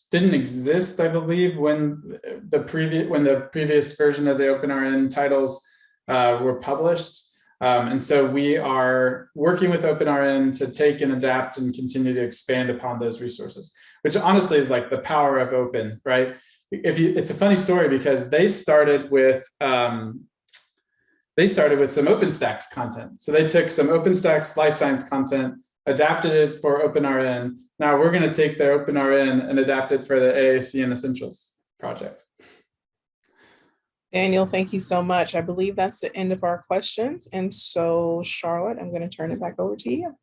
Speaker 2: didn't exist, I believe, when the previous version of the OpenRN titles were published. And so we are working with OpenRN to take and adapt and continue to expand upon those resources, which honestly is like the power of open, right? It's a funny story because they started with some OpenStax content. So they took some OpenStax life science content, adapted it for OpenRN. Now we're going to take their OpenRN and adapt it for the AACN Essentials project.
Speaker 3: Daniel, thank you so much. I believe that's the end of our questions. And so, Charlotte, I'm going to turn it back over to you.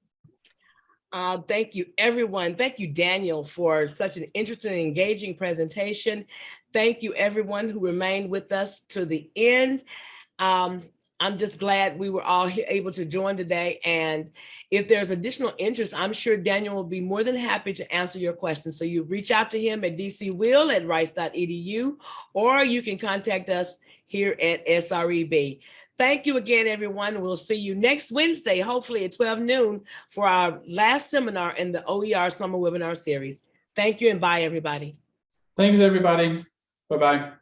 Speaker 1: Thank you, everyone. Thank you, Daniel, for such an interesting and engaging presentation. Thank you, everyone who remained with us to the end. I'm just glad we were all able to join today. And if there's additional interest, I'm sure Daniel will be more than happy to answer your questions. So you reach out to him at dcwill@rice.edu, or you can contact us here at SREB. Thank you again, everyone. We'll see you next Wednesday, hopefully at 12 noon, for our last seminar in the OER Summer Webinar Series. Thank you and bye, everybody.
Speaker 2: Thanks, everybody. Bye-bye.